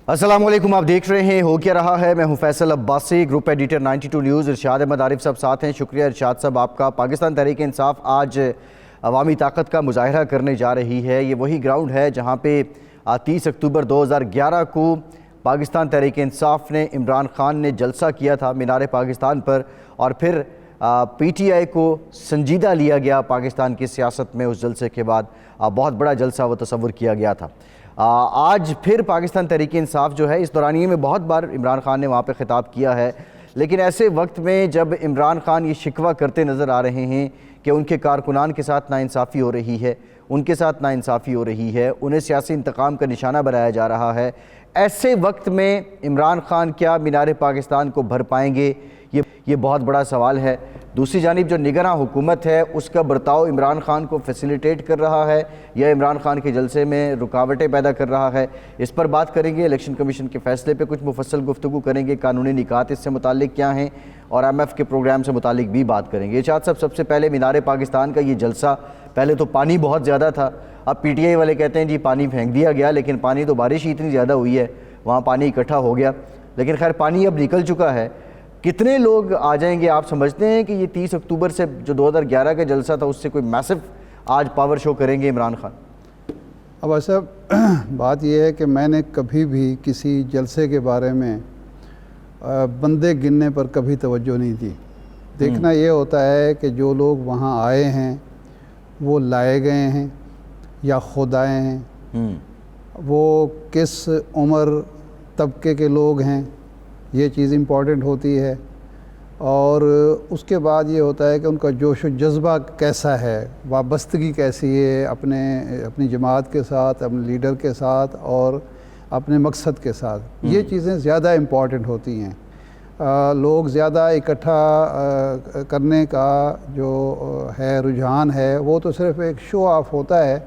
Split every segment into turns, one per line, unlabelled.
السلام علیکم، آپ دیکھ رہے ہیں ہو کیا رہا ہے۔ میں ہوں Faisal Abbasi, group editor 92 news. Irshad Ahmed Arif صاحب ساتھ ہیں، شکریہ ارشاد صاحب آپ کا۔ پاکستان تحریک انصاف آج عوامی طاقت کا مظاہرہ کرنے جا رہی ہے۔ یہ وہی گراؤنڈ ہے جہاں پہ 30 اکتوبر 2011 کو پاکستان تحریک انصاف نے عمران خان نے جلسہ کیا تھا مینار پاکستان پر، اور پھر پی ٹی آئی کو سنجیدہ لیا گیا پاکستان کی سیاست میں۔ اس جلسے کے بعد بہت بڑا جلسہ وہ تصور کیا گیا تھا۔ آج پھر پاکستان تحریک انصاف جو ہے، اس دورانیے میں بہت بار عمران خان نے وہاں پہ خطاب کیا ہے، لیکن ایسے وقت میں جب عمران خان یہ شکوہ کرتے نظر آ رہے ہیں کہ ان کے کارکنان کے ساتھ ناانصافی ہو رہی ہے، انہیں سیاسی انتقام کا نشانہ بنایا جا رہا ہے، ایسے وقت میں عمران خان کیا مینار پاکستان کو بھر پائیں گے؟ یہ بہت بڑا سوال ہے۔ دوسری جانب جو نگراں حکومت ہے، اس کا برتاؤ عمران خان کو فیسیلیٹیٹ کر رہا ہے یا عمران خان کے جلسے میں رکاوٹیں پیدا کر رہا ہے؟ اس پر بات کریں گے۔ الیکشن کمیشن کے فیصلے پہ کچھ مفصل گفتگو کریں گے، قانونی نکات اس سے متعلق کیا ہیں، اور ایم ایف کے پروگرام سے متعلق بھی بات کریں گے۔ ارشاد صاحب، سب سے پہلے مینار پاکستان کا یہ جلسہ، پہلے تو پانی بہت زیادہ تھا، اب پی ٹی آئی والے کہتے ہیں جی پانی پھینک دیا گیا، لیکن پانی تو بارش ہی اتنی زیادہ ہوئی ہے، وہاں پانی اکٹھا ہو گیا، لیکن خیر پانی اب نکل چکا ہے۔ کتنے لوگ آ جائیں گے؟ آپ سمجھتے ہیں کہ یہ 30 اکتوبر سے جو 2011 کا جلسہ تھا، اس سے کوئی میسو آج پاور شو کریں گے عمران خان؟
اب ایسا بات یہ ہے کہ میں نے کبھی بھی کسی جلسے کے بارے میں بندے گننے پر کبھی توجہ نہیں دی۔ دیکھنا یہ ہوتا ہے کہ جو لوگ وہاں آئے ہیں وہ لائے گئے ہیں یا خود آئے ہیں، وہ کس عمر طبقے کے لوگ ہیں، یہ چیز امپورٹنٹ ہوتی ہے، اور اس کے بعد یہ ہوتا ہے کہ ان کا جوش و جذبہ کیسا ہے، وابستگی کیسی ہے اپنی جماعت کے ساتھ، اپنے لیڈر کے ساتھ اور اپنے مقصد کے ساتھ۔ یہ چیزیں زیادہ امپورٹنٹ ہوتی ہیں۔ لوگ زیادہ اکٹھا کرنے کا جو ہے رجحان ہے، وہ تو صرف ایک شو آف ہوتا ہے۔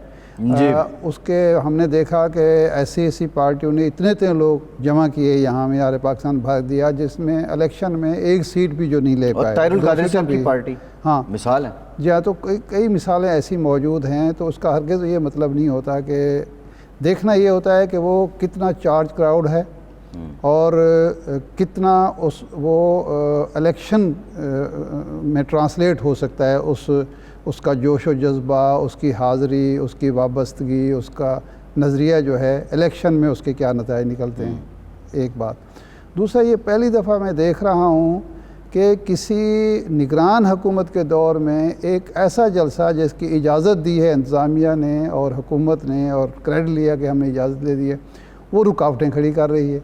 اس کے ہم نے دیکھا کہ ایسی پارٹیوں نے اتنے لوگ جمع کیے یہاں مینار پاکستان بھر دیا، جس میں الیکشن میں ایک سیٹ بھی جو نہیں لے پائے۔
طاہر القادری صاحب کی پارٹی
ہاں
مثال ہے
جی ہاں، تو کئی مثالیں ایسی موجود ہیں۔ تو اس کا ہرگز یہ مطلب نہیں ہوتا کہ دیکھنا یہ ہوتا ہے کہ وہ کتنا چارج کراؤڈ ہے اور کتنا وہ الیکشن میں ٹرانسلیٹ ہو سکتا ہے، اس کا جوش و جذبہ، اس کی حاضری، اس کی وابستگی، اس کا نظریہ جو ہے الیکشن میں اس کے کیا نتائج نکلتے ہیں، ایک بات۔ دوسرا، یہ پہلی دفعہ میں دیکھ رہا ہوں کہ کسی نگران حکومت کے دور میں ایک ایسا جلسہ جس کی اجازت دی ہے انتظامیہ نے اور حکومت نے، اور کریڈٹ لیا کہ ہم نے اجازت دے دی ہے، وہ رکاوٹیں کھڑی کر رہی ہے۔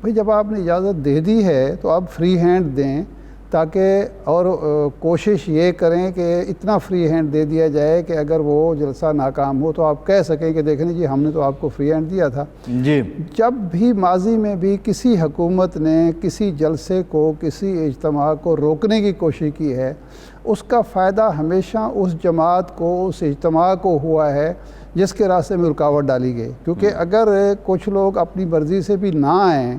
بھئی جب آپ نے اجازت دے دی ہے تو آپ فری ہینڈ دیں، تاکہ اور کوشش یہ کریں کہ اتنا فری ہینڈ دے دیا جائے کہ اگر وہ جلسہ ناکام ہو تو آپ کہہ سکیں کہ دیکھیں جی ہم نے تو آپ کو فری ہینڈ دیا تھا۔ جب بھی ماضی میں بھی کسی حکومت نے کسی جلسے کو، کسی اجتماع کو روکنے کی کوشش کی ہے، اس کا فائدہ ہمیشہ اس جماعت کو، اس اجتماع کو ہوا ہے جس کے راستے میں رکاوٹ ڈالی گئی۔ کیونکہ اگر کچھ لوگ اپنی مرضی سے بھی نہ آئیں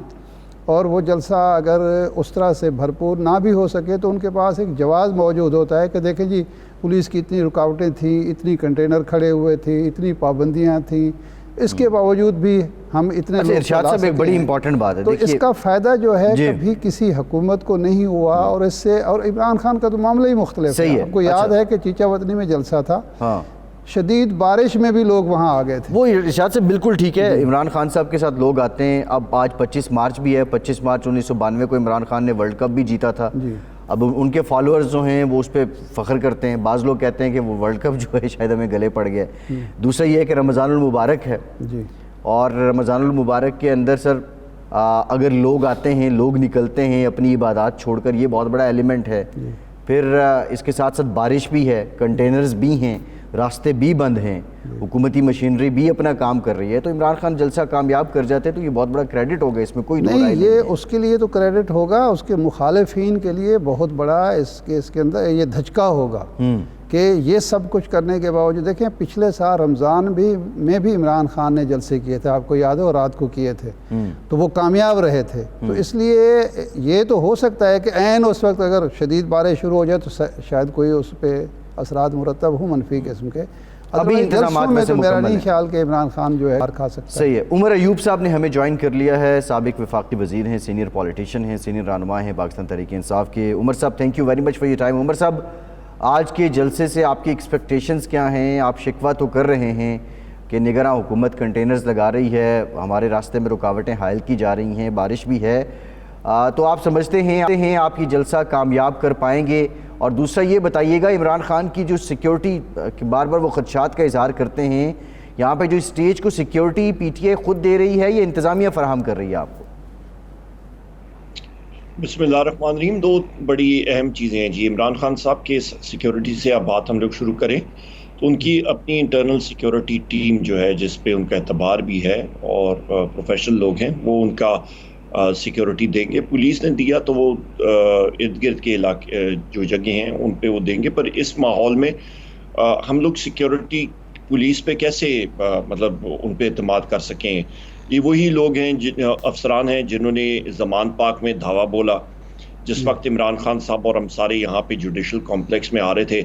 اور وہ جلسہ اگر اس طرح سے بھرپور نہ بھی ہو سکے، تو ان کے پاس ایک جواز موجود ہوتا ہے کہ دیکھیں جی پولیس کی اتنی رکاوٹیں تھیں، اتنی کنٹینر کھڑے ہوئے تھے، اتنی پابندیاں تھیں، اس کے باوجود بھی ہم اتنے لوگ
ارشاد صاحب ایک بڑی امپورٹنٹ بات ہے،
تو اس کا فائدہ جو ہے کبھی کسی حکومت کو نہیں ہوا، اور اس سے اور عمران خان کا تو معاملہ ہی مختلف ہے۔ آپ کو یاد ہے کہ چیچا وطنی میں جلسہ تھا، شدید بارش میں بھی لوگ وہاں آ گئے تھے۔
وہ ارشاد سے بالکل ٹھیک ہے، عمران خان صاحب کے ساتھ لوگ آتے ہیں۔ اب آج 25 مارچ بھی ہے، 25 مارچ 1992 کو عمران خان نے ورلڈ کپ بھی جیتا تھا۔ اب ان کے فالوورز جو ہیں وہ اس پہ فخر کرتے ہیں، بعض لوگ کہتے ہیں کہ وہ ورلڈ کپ جو ہے شاید ہمیں گلے پڑ گیا۔ دوسرا یہ ہے کہ رمضان المبارک ہے، اور رمضان المبارک کے اندر سر اگر لوگ آتے ہیں، لوگ نکلتے ہیں اپنی عبادات چھوڑ کر، یہ بہت بڑا ایلیمنٹ ہے۔ پھر اس کے ساتھ ساتھ بارش بھی ہے، کنٹینرز بھی ہیں، راستے بھی بند ہیں، حکومتی مشینری بھی اپنا کام کر رہی ہے۔ تو عمران خان جلسہ کامیاب کر جاتے تو یہ بہت بڑا کریڈٹ ہوگا، اس میں کوئی دو رائے نہیں۔
یہ اس کے لیے تو کریڈٹ ہوگا، اس کے مخالفین کے لیے بہت بڑا اس کے اندر یہ دھچکا ہوگا کہ یہ سب کچھ کرنے کے باوجود دیکھیں پچھلے سال رمضان میں بھی عمران خان نے جلسے کیے تھے، آپ کو یاد ہے، اور رات کو کیے تھے، تو وہ کامیاب رہے تھے۔ تو اس لیے یہ تو ہو سکتا ہے کہ عین اس وقت اگر شدید بارش شروع ہو جائے تو شاید کوئی اس پہ اثرات مرتب ہوں منفی قسم کے،
ابھی انتظامات میں سے
میرا
مکمل
نہیں
ہیں.
خیال کہ عمران خان جو ہے مار کھا سکتا ہے.
صحیح ہے. عمر ایوب صاحب نے ہمیں جوائن کر لیا ہے, سابق وفاقی وزیر ہیں, سینئر پولیٹیشین ہیں, سینئر رہنما ہیں پاکستان تحریک انصاف کے. عمر صاحب thank you very much for your time. Umar صاحب آج کے جلسے سے آپ کی ایکسپیکٹیشنز کیا ہیں؟ آپ شکوہ تو کر رہے ہیں کہ نگراں حکومت کنٹینرز لگا رہی ہے, ہمارے راستے میں رکاوٹیں حائل کی جا رہی ہیں, بارش بھی ہے, تو آپ سمجھتے ہیں آپ کی جلسہ کامیاب کر پائیں گے؟ اور دوسرا یہ بتائیے گا, عمران خان کی جو سیکیورٹی بار بار وہ خدشات کا اظہار کرتے ہیں, یہاں پہ جو اسٹیج کو سیکیورٹی پی ٹی آئی خود دے رہی ہے یا انتظامیہ فراہم کر رہی ہے آپ کو؟
بسم اللہ الرحمن الرحیم. دو بڑی اہم چیزیں ہیں جی. عمران خان صاحب کے سیکیورٹی سے اب بات ہم لوگ شروع کریں تو ان کی اپنی انٹرنل سیکیورٹی ٹیم جو ہے جس پہ ان کا اعتبار بھی ہے اور پروفیشنل لوگ ہیں, وہ ان کا سیکیورٹی دیں گے. پولیس نے دیا تو وہ ارد گرد کے علاقے جو جگہیں ہیں ان پہ وہ دیں گے, پر اس ماحول میں ہم لوگ سیکیورٹی پولیس پہ کیسے مطلب ان پہ اعتماد کر سکیں؟ یہ وہی لوگ ہیں افسران ہیں جنہوں نے زمان پاک میں دھاوا بولا جس وقت عمران خان صاحب اور ہم سارے یہاں پہ جوڈیشل کمپلیکس میں آ رہے تھے,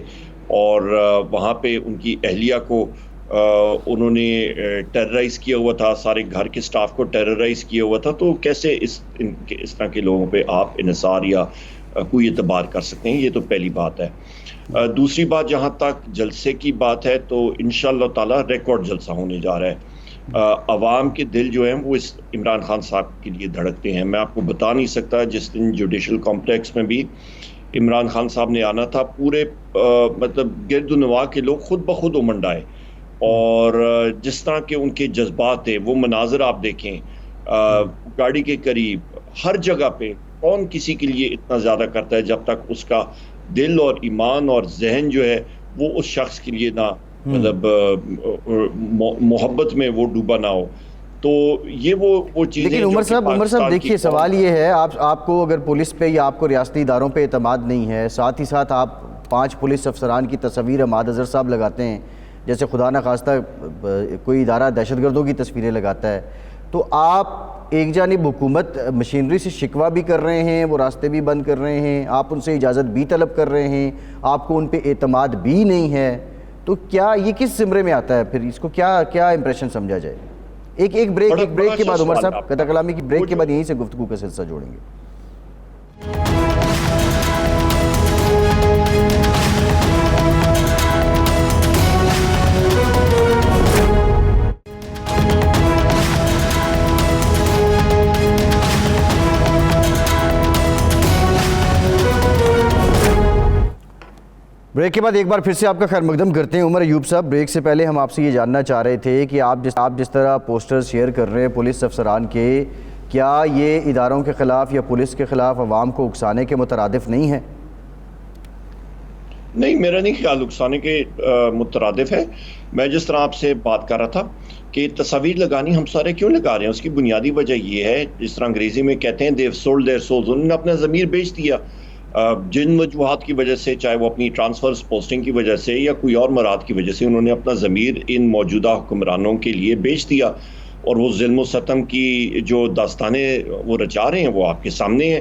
اور وہاں پہ ان کی اہلیہ کو انہوں نے ٹیررائز کیا ہوا تھا, سارے گھر کے سٹاف کو ٹیررائز کیا ہوا تھا. تو کیسے اس طرح کے لوگوں پہ آپ انحصار یا کوئی اعتبار کر سکتے ہیں؟ یہ تو پہلی بات ہے. دوسری بات, جہاں تک جلسے کی بات ہے تو انشاءاللہ تعالی ریکارڈ جلسہ ہونے جا رہا ہے. عوام کے دل جو ہیں وہ اس عمران خان صاحب کے لیے دھڑکتے ہیں. میں آپ کو بتا نہیں سکتا, جس دن جوڈیشل کمپلیکس میں بھی عمران خان صاحب نے آنا تھا, پورے مطلب گرد و نواح کے لوگ خود بخود امنڈ آئے, اور جس طرح کے ان کے جذبات تھے, وہ مناظر آپ دیکھیں گاڑی کے قریب ہر جگہ پہ. کون کسی کے لیے اتنا زیادہ کرتا ہے جب تک اس کا دل اور ایمان اور ذہن جو ہے وہ اس شخص کے لیے نہ مطلب محبت میں وہ ڈوبا نہ ہو. تو یہ وہ چیزیں.
لیکن عمر صاحب دیکھیے, سوال یہ ہے, آپ کو اگر پولیس پہ یا آپ کو ریاستی اداروں پہ اعتماد نہیں ہے, ساتھ ہی ساتھ آپ 5 پولیس افسران کی تصویر عماد اظہر صاحب لگاتے ہیں, جیسے خدا نہ خواستہ کوئی ادارہ دہشت گردوں کی تصویریں لگاتا ہے, تو آپ ایک جانب حکومت مشینری سے شکوہ بھی کر رہے ہیں, وہ راستے بھی بند کر رہے ہیں, آپ ان سے اجازت بھی طلب کر رہے ہیں, آپ کو ان پہ اعتماد بھی نہیں ہے, تو کیا یہ کس زمرے میں آتا ہے پھر؟ اس کو کیا امپریشن سمجھا جائے؟ ایک بریک کے بعد عمر صاحب قطع کلامی کی بریک کے بعد یہیں سے گفتگو کا سلسلہ جوڑیں گے. بریک کے بعد ایک بار پھر سے آپ کا خیر مقدم کرتے ہیں. عمر ایوب صاحب, بریک سے پہلے ہم آپ سے یہ جاننا چاہ رہے تھے کہ آپ جس طرح پوسٹر شیئر کر رہے ہیں پولیس افسران کے, کیا یہ اداروں کے خلاف یا پولیس کے خلاف عوام کو اکسانے کے مترادف نہیں ہے؟
نہیں, میرا نہیں خیال اکسانے کے مترادف ہے. میں جس طرح آپ سے بات کر رہا تھا کہ تصاویر لگانی ہم سارے کیوں لگا رہے ہیں, اس کی بنیادی وجہ یہ ہے, جس طرح انگریزی میں کہتے ہیں they've sold their souls, انہوں نے اپنا ضمیر بیچ دیا. جن وجوہات کی وجہ سے, چاہے وہ اپنی ٹرانسفرز پوسٹنگ کی وجہ سے یا کوئی اور مراد کی وجہ سے, انہوں نے اپنا ضمیر ان موجودہ حکمرانوں کے لیے بیچ دیا, اور وہ ظلم و ستم کی جو داستانیں وہ رچا رہے ہیں وہ آپ کے سامنے ہیں.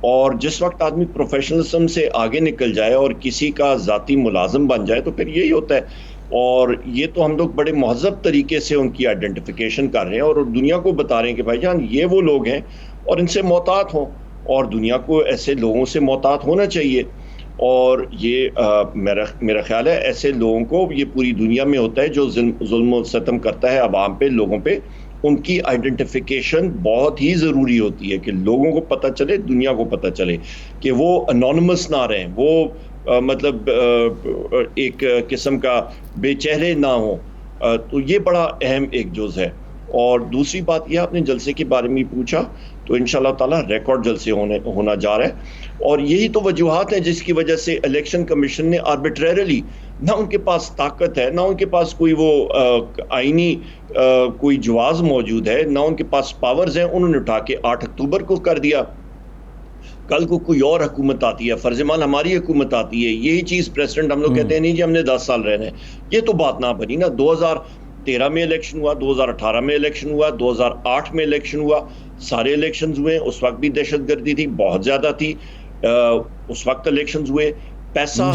اور جس وقت آدمی پروفیشنلزم سے آگے نکل جائے اور کسی کا ذاتی ملازم بن جائے تو پھر یہی ہوتا ہے. اور یہ تو ہم لوگ بڑے مہذب طریقے سے ان کی آئیڈینٹیفیکیشن کر رہے ہیں اور دنیا کو بتا رہے ہیں کہ بھائی جان یہ وہ لوگ ہیں اور ان سے محتاط ہوں, اور دنیا کو ایسے لوگوں سے محتاط ہونا چاہیے. اور یہ میرا خیال ہے ایسے لوگوں کو یہ پوری دنیا میں ہوتا ہے جو ظلم و ستم کرتا ہے عوام پہ, لوگوں پہ. ان کی آئیڈینٹیفیکیشن بہت ہی ضروری ہوتی ہے کہ لوگوں کو پتہ چلے, دنیا کو پتہ چلے کہ وہ انونیمس نہ رہیں, وہ مطلب ایک قسم کا بے چہرے نہ ہوں. تو یہ بڑا اہم ایک جز ہے. اور دوسری بات یہ, آپ نے جلسے کے بارے میں پوچھا, تو انشاءاللہ تعالی ریکارڈ جلسے ہونا جا رہا ہے. اور یہی تو وجوہات ہیں جس کی وجہ سے الیکشن کمیشن نے آربیٹریرلی, نہ ان کے پاس طاقت ہے, نہ ان کے پاس کوئی وہ آئینی کوئی جواز موجود ہے, نہ ان کے پاس پاورز ہیں, انہوں نے اٹھا کے 8 اکتوبر کو کر دیا. کل کو کوئی اور حکومت آتی ہے, فرض مال ہماری حکومت آتی ہے, یہی چیز پریزیڈنٹ ہم لوگ کہتے ہیں نہیں جی ہم نے 10 سال رہنا ہے. یہ تو بات نہ بنی نا. 2013 میں الیکشن ہوا, 2018 میں الیکشن ہوا, 2008 میں الیکشن ہوا, سارے الیکشنز ہوئے. اس وقت بھی دہشت گردی تھی, بہت زیادہ تھی. اس وقت الیکشنز ہوئے, پیسہ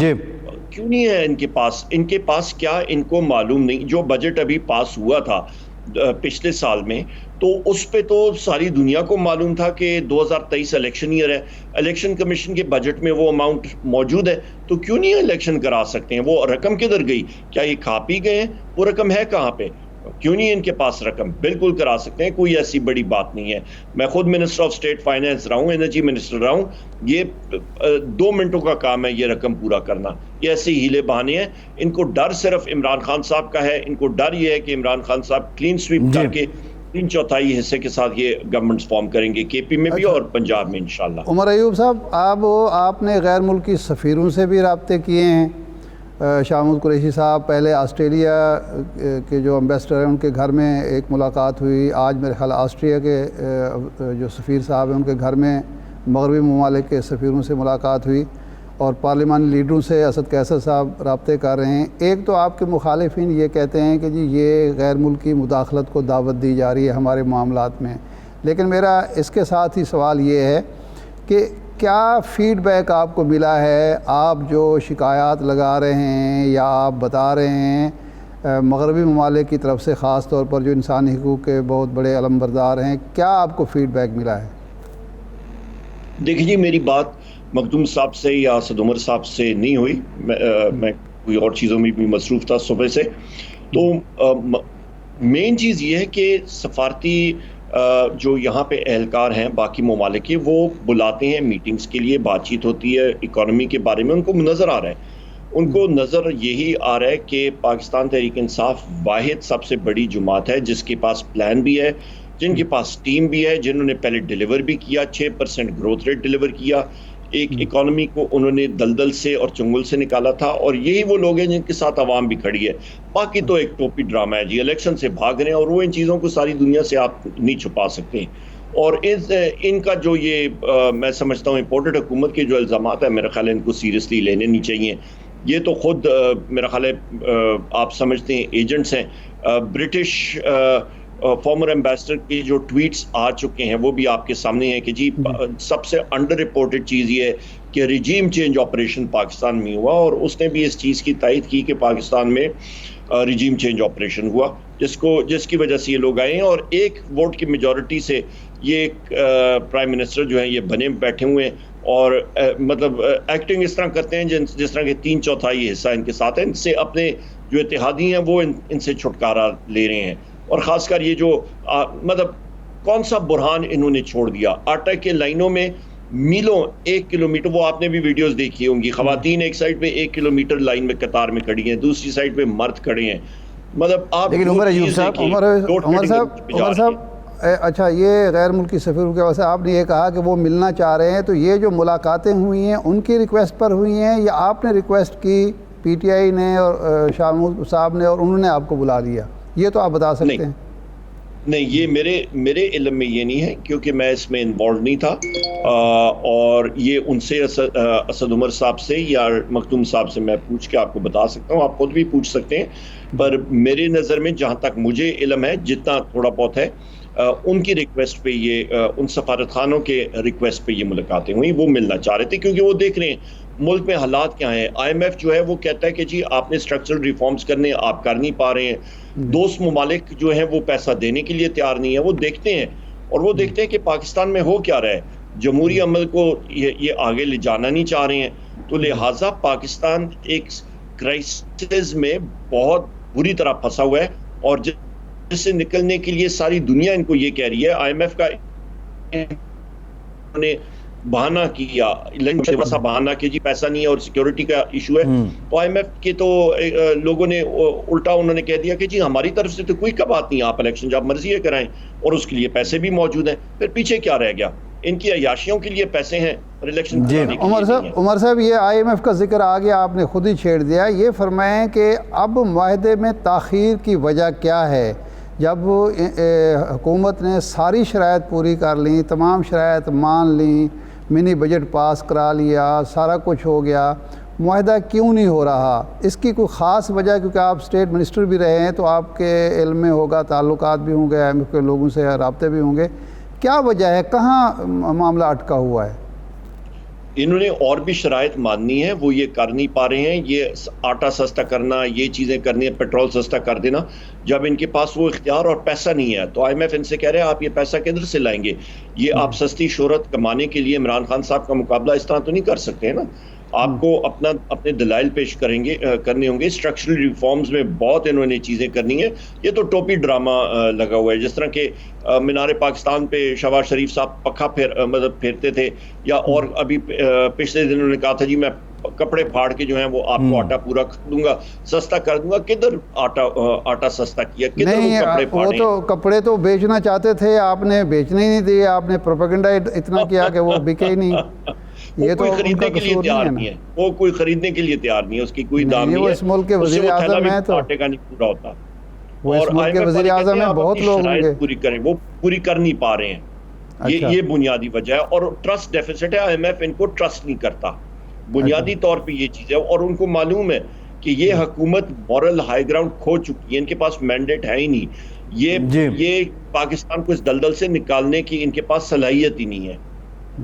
کیوں نہیں ہے ان کے پاس کیا ان کو معلوم نہیں؟ جو بجٹ ابھی پاس ہوا تھا پچھلے سال میں، تو اس پہ تو ساری دنیا کو معلوم تھا کہ 2023 الیکشن ایئر ہے، الیکشن کمیشن کے بجٹ میں وہ اماؤنٹ موجود ہے، تو کیوں نہیں الیکشن کرا سکتے ہیں؟ وہ رقم کدھر گئی؟ کیا یہ کھا پی گئے ہیں؟ وہ رقم ہے کہاں پہ؟ کیوں نہیں ان کے پاس رقم؟ بالکل کرا سکتے ہیں، کوئی ایسی بڑی بات نہیں ہے۔ میں خود منسٹر آف اسٹیٹ فائنانس رہا ہوں، انرجی منسٹر رہا ہوں، یہ 2 منٹوں کا کام ہے یہ رقم پورا کرنا۔ یہ ایسے ہیلے بہانے ہیں، ان کو ڈر صرف عمران خان صاحب کا ہے، ان کو ڈر یہ ہے کہ عمران خان صاحب کلین سویپ کر کے 3/4 حصے کے ساتھ یہ گورنمنٹس فارم کریں گے، کے پی میں بھی اور پنجاب میں انشاءاللہ۔
عمر ایوب صاحب، آپ نے غیر ملکی سفیروں سے بھی رابطے کیے ہیں۔ شاہ محمود قریشی صاحب پہلے آسٹریلیا کے جو امبیسڈر ہیں ان کے گھر میں ایک ملاقات ہوئی، آج میرے خیال آسٹریلیا کے جو سفیر صاحب ہیں ان کے گھر میں مغربی ممالک کے سفیروں سے ملاقات ہوئی، اور پارلیمانی لیڈروں سے اسد قیصر صاحب رابطے کر رہے ہیں۔ ایک تو آپ کے مخالفین یہ کہتے ہیں کہ جی یہ غیر ملکی مداخلت کو دعوت دی جا رہی ہے ہمارے معاملات میں، لیکن میرا اس کے ساتھ ہی سوال یہ ہے کہ کیا فیڈ بیک آپ کو ملا ہے؟ آپ جو شکایات لگا رہے ہیں یا آپ بتا رہے ہیں مغربی ممالک کی طرف سے، خاص طور پر جو انسانی حقوق کے بہت بڑے علم بردار ہیں، کیا آپ کو فیڈ بیک ملا ہے؟
دیکھیں جی، میری بات مخدوم صاحب سے یا اسد عمر صاحب سے نہیں ہوئی، میں کوئی اور چیزوں میں بھی مصروف تھا صبح سے۔ تو مین چیز یہ ہے کہ سفارتی جو یہاں پہ اہلکار ہیں باقی ممالک کے، وہ بلاتے ہیں میٹنگز کے لیے، بات چیت ہوتی ہے اکانومی کے بارے میں، ان کو نظر آ رہا ہے، ان کو نظر یہی آ رہا ہے کہ پاکستان تحریک انصاف واحد سب سے بڑی جماعت ہے جس کے پاس پلان بھی ہے، جن کے پاس ٹیم بھی ہے، جنہوں نے پہلے ڈیلیور بھی کیا، 6% گروتھ ریٹ ڈیلیور کیا، ایک اکانومی کو انہوں نے دلدل سے اور چنگل سے نکالا تھا، اور یہی وہ لوگ ہیں جن کے ساتھ عوام بھی کھڑی ہے۔ باقی تو ایک ٹوپی ڈرامہ ہے جی، الیکشن سے بھاگ رہے ہیں، اور وہ ان چیزوں کو ساری دنیا سے آپ نہیں چھپا سکتے۔ اور ان کا جو یہ میں سمجھتا ہوں امپورٹڈ حکومت کے جو الزامات ہیں، میرا خیال ہے ان کو سیریسلی لینے نہیں چاہیے۔ یہ تو خود میرا خیال ہے آپ سمجھتے ہیں ایجنٹس ہیں، برٹش فارمر ایمبیسڈر کی جو ٹویٹس آ چکے ہیں وہ بھی آپ کے سامنے ہیں کہ جی سب سے انڈر رپورٹڈ چیز یہ ہے کہ ریجیم چینج آپریشن پاکستان میں ہوا، اور اس نے بھی اس چیز کی تائید کی کہ پاکستان میں ریجیم چینج آپریشن ہوا، جس کی وجہ سے یہ لوگ آئے ہیں، اور ایک ووٹ کی میجورٹی سے یہ پرائم منسٹر جو ہیں یہ بنے بیٹھے ہوئے ہیں، اور مطلب ایکٹنگ اس طرح کرتے ہیں جس طرح کہ 3/4 حصہ ان کے ساتھ ہے، ان سے اپنے جو اتحادی ہیں وہ ان سے چھٹکارا لے رہے ہیں۔ اور خاص کر یہ جو مطلب کون سا برہان انہوں نے چھوڑ دیا، آٹا کے لائنوں میں میلوں 1 کلومیٹر، وہ آپ نے بھی ویڈیوز دیکھی ہوں گی، خواتین ایک سائڈ پہ 1 کلومیٹر لائن میں قطار میں کھڑی ہیں، دوسری سائڈ پہ مرد کھڑے ہیں، مطلب آپ
لیکن عمر ایوب صاحب،
عمر صاحب اچھا، یہ غیر ملکی سفیروں کے واسطے آپ نے یہ کہا کہ وہ ملنا چاہ رہے ہیں، تو یہ جو ملاقاتیں ہوئی ہیں ان کی ریکویسٹ پر ہوئی ہیں یا آپ نے ریکویسٹ کی پی ٹی آئی نے اور شاہ محمود صاحب نے اور انہوں نے آپ کو بلا لیا؟ یہ تو آپ بتا سکتے ہیں۔
نہیں، یہ میرے علم میں یہ نہیں ہے، کیونکہ میں اس میں انوالو نہیں تھا، اور یہ ان سے اسد عمر صاحب سے یا مخدوم صاحب سے میں پوچھ کے آپ کو بتا سکتا ہوں، آپ خود بھی پوچھ سکتے ہیں، پر میرے نظر میں جہاں تک مجھے علم ہے، جتنا تھوڑا بہت ہے، ان کی ریکویسٹ پہ یہ ان سفارت خانوں کے ریکویسٹ پہ یہ ملاقاتیں ہوئی، وہ ملنا چاہ رہے تھے کیونکہ وہ دیکھ رہے ہیں ملک میں حالات کیا ہیں۔ آئی ایم ایف جو ہے وہ کہتا ہے کہ جی آپ نے اسٹرکچرل ریفارمز کرنے، آپ کر نہیں پا رہے ہیں، دوست ممالک جو ہیں وہ پیسہ دینے کے لیے تیار نہیں ہیں، وہ دیکھتے ہیں، اور وہ دیکھتے ہیں کہ پاکستان میں ہو کیا رہا ہے، جمہوری عمل کو یہ آگے لے جانا نہیں چاہ رہے ہیں، تو لہٰذا پاکستان ایک کرائسس میں بہت بری طرح پھنسا ہوا ہے، اور جس سے نکلنے کے لیے ساری دنیا ان کو یہ کہہ رہی ہے۔ آئی ایم ایف کا نے بہانہ کیا، بہانہ کہ جی پیسہ نہیں ہے اور سیکیورٹی کا ایشو ہے، تو آئی ایم ایف کے تو لوگوں نے الٹا انہوں نے کہہ دیا کہ جی ہماری طرف سے تو کوئی کا بات نہیں، آپ الیکشن جب مرضی ہے کرائیں، اور اس کے لیے پیسے بھی موجود ہیں، پھر پیچھے کیا رہ گیا؟ ان کی عیاشیوں کے لیے پیسے ہیں اور الیکشن کرانے کے لیے نہیں ہیں۔
عمر صاحب، یہ آئی ایم ایف کا ذکر آ گیا، آپ نے خود ہی چھیڑ دیا، یہ فرمائیں کہ اب معاہدے میں تاخیر کی وجہ کیا ہے؟ جب حکومت نے ساری شرائط پوری کر لیں، تمام شرائط مان لیں، منی بجٹ پاس کرا لیا، سارا کچھ ہو گیا، معاہدہ کیوں نہیں ہو رہا؟ اس کی کوئی خاص وجہ، کیونکہ آپ اسٹیٹ منسٹر بھی رہے ہیں تو آپ کے علم میں ہوگا، تعلقات بھی ہوں گے، ایم ایف کے لوگوں سے رابطے بھی ہوں گے، کیا وجہ ہے؟ کہاں معاملہ اٹکا ہوا ہے؟
انہوں نے اور بھی شرائط ماننی ہے، وہ یہ کر نہیں پا رہے ہیں. یہ آٹا سستا کرنا، یہ چیزیں کرنی ہے، پیٹرول سستا کر دینا، جب ان کے پاس وہ اختیار اور پیسہ نہیں ہے تو IMF ان سے کہہ رہے ہیں آپ یہ پیسہ کدھر سے لائیں گے؟ یہ آپ سستی شہرت کمانے کے لیے عمران خان صاحب کا مقابلہ اس طرح تو نہیں کر سکتے ہیں نا. آپ کو اپنے دلائل پیش کرنے ہوں گے. اسٹرکچرل ریفارمز میں بہت انہوں نے چیزیں کرنی ہیں. یہ تو ٹوپی ڈرامہ لگا ہوا ہے، جس طرح کہ مینار پاکستان پہ شہباز شریف صاحب پکھا پھیرتے تھے، یا اور ابھی پچھلے دن انہوں نے کہا تھا جی میں کپڑے پھاڑ کے جو ہیں وہ آپ کو آٹا پورا کر دوں گا، سستا کر دوں گا. کدھر آٹا سستا کیا؟ کدھر وہ کپڑے پھاڑے؟
وہ تو کپڑے تو بیچنا چاہتے تھے، آپ نے بیچنے ہی نہیں دیے، آپ نے پروپیگنڈا اتنا کیا کہ وہ بکے ہی نہیں.
یہ تو خریدنے کے لیے تیار نہیں ہے، وہ کوئی خریدنے کے لیے تیار نہیں ہے، اس کی کوئی دام نہیں ہے.
وہ اس ملک کے وزیر اعظم ہیں تو
آٹے کا نہیں پورا ہوتا.
وہ اس ملک کے وزیر اعظم ہیں، بہت لوگ ہوں گے
پوری کریں، وہ پوری کر نہیں پا رہے ہیں. یہ بنیادی وجہ ہے. اور ٹرسٹ ڈیفیسٹ ہے. IMF ان کو ٹرسٹ نہیں کرتا بنیادی طور پہ، یہ چیز ہے. اور ان کو معلوم ہے کہ یہ حکومت مورل ہائی گراؤنڈ کھو چکی ہے، ان کے پاس مینڈیٹ ہے ہی نہیں. یہ پاکستان کو اس دلدل سے نکالنے کی ان کے پاس صلاحیت ہی نہیں ہے.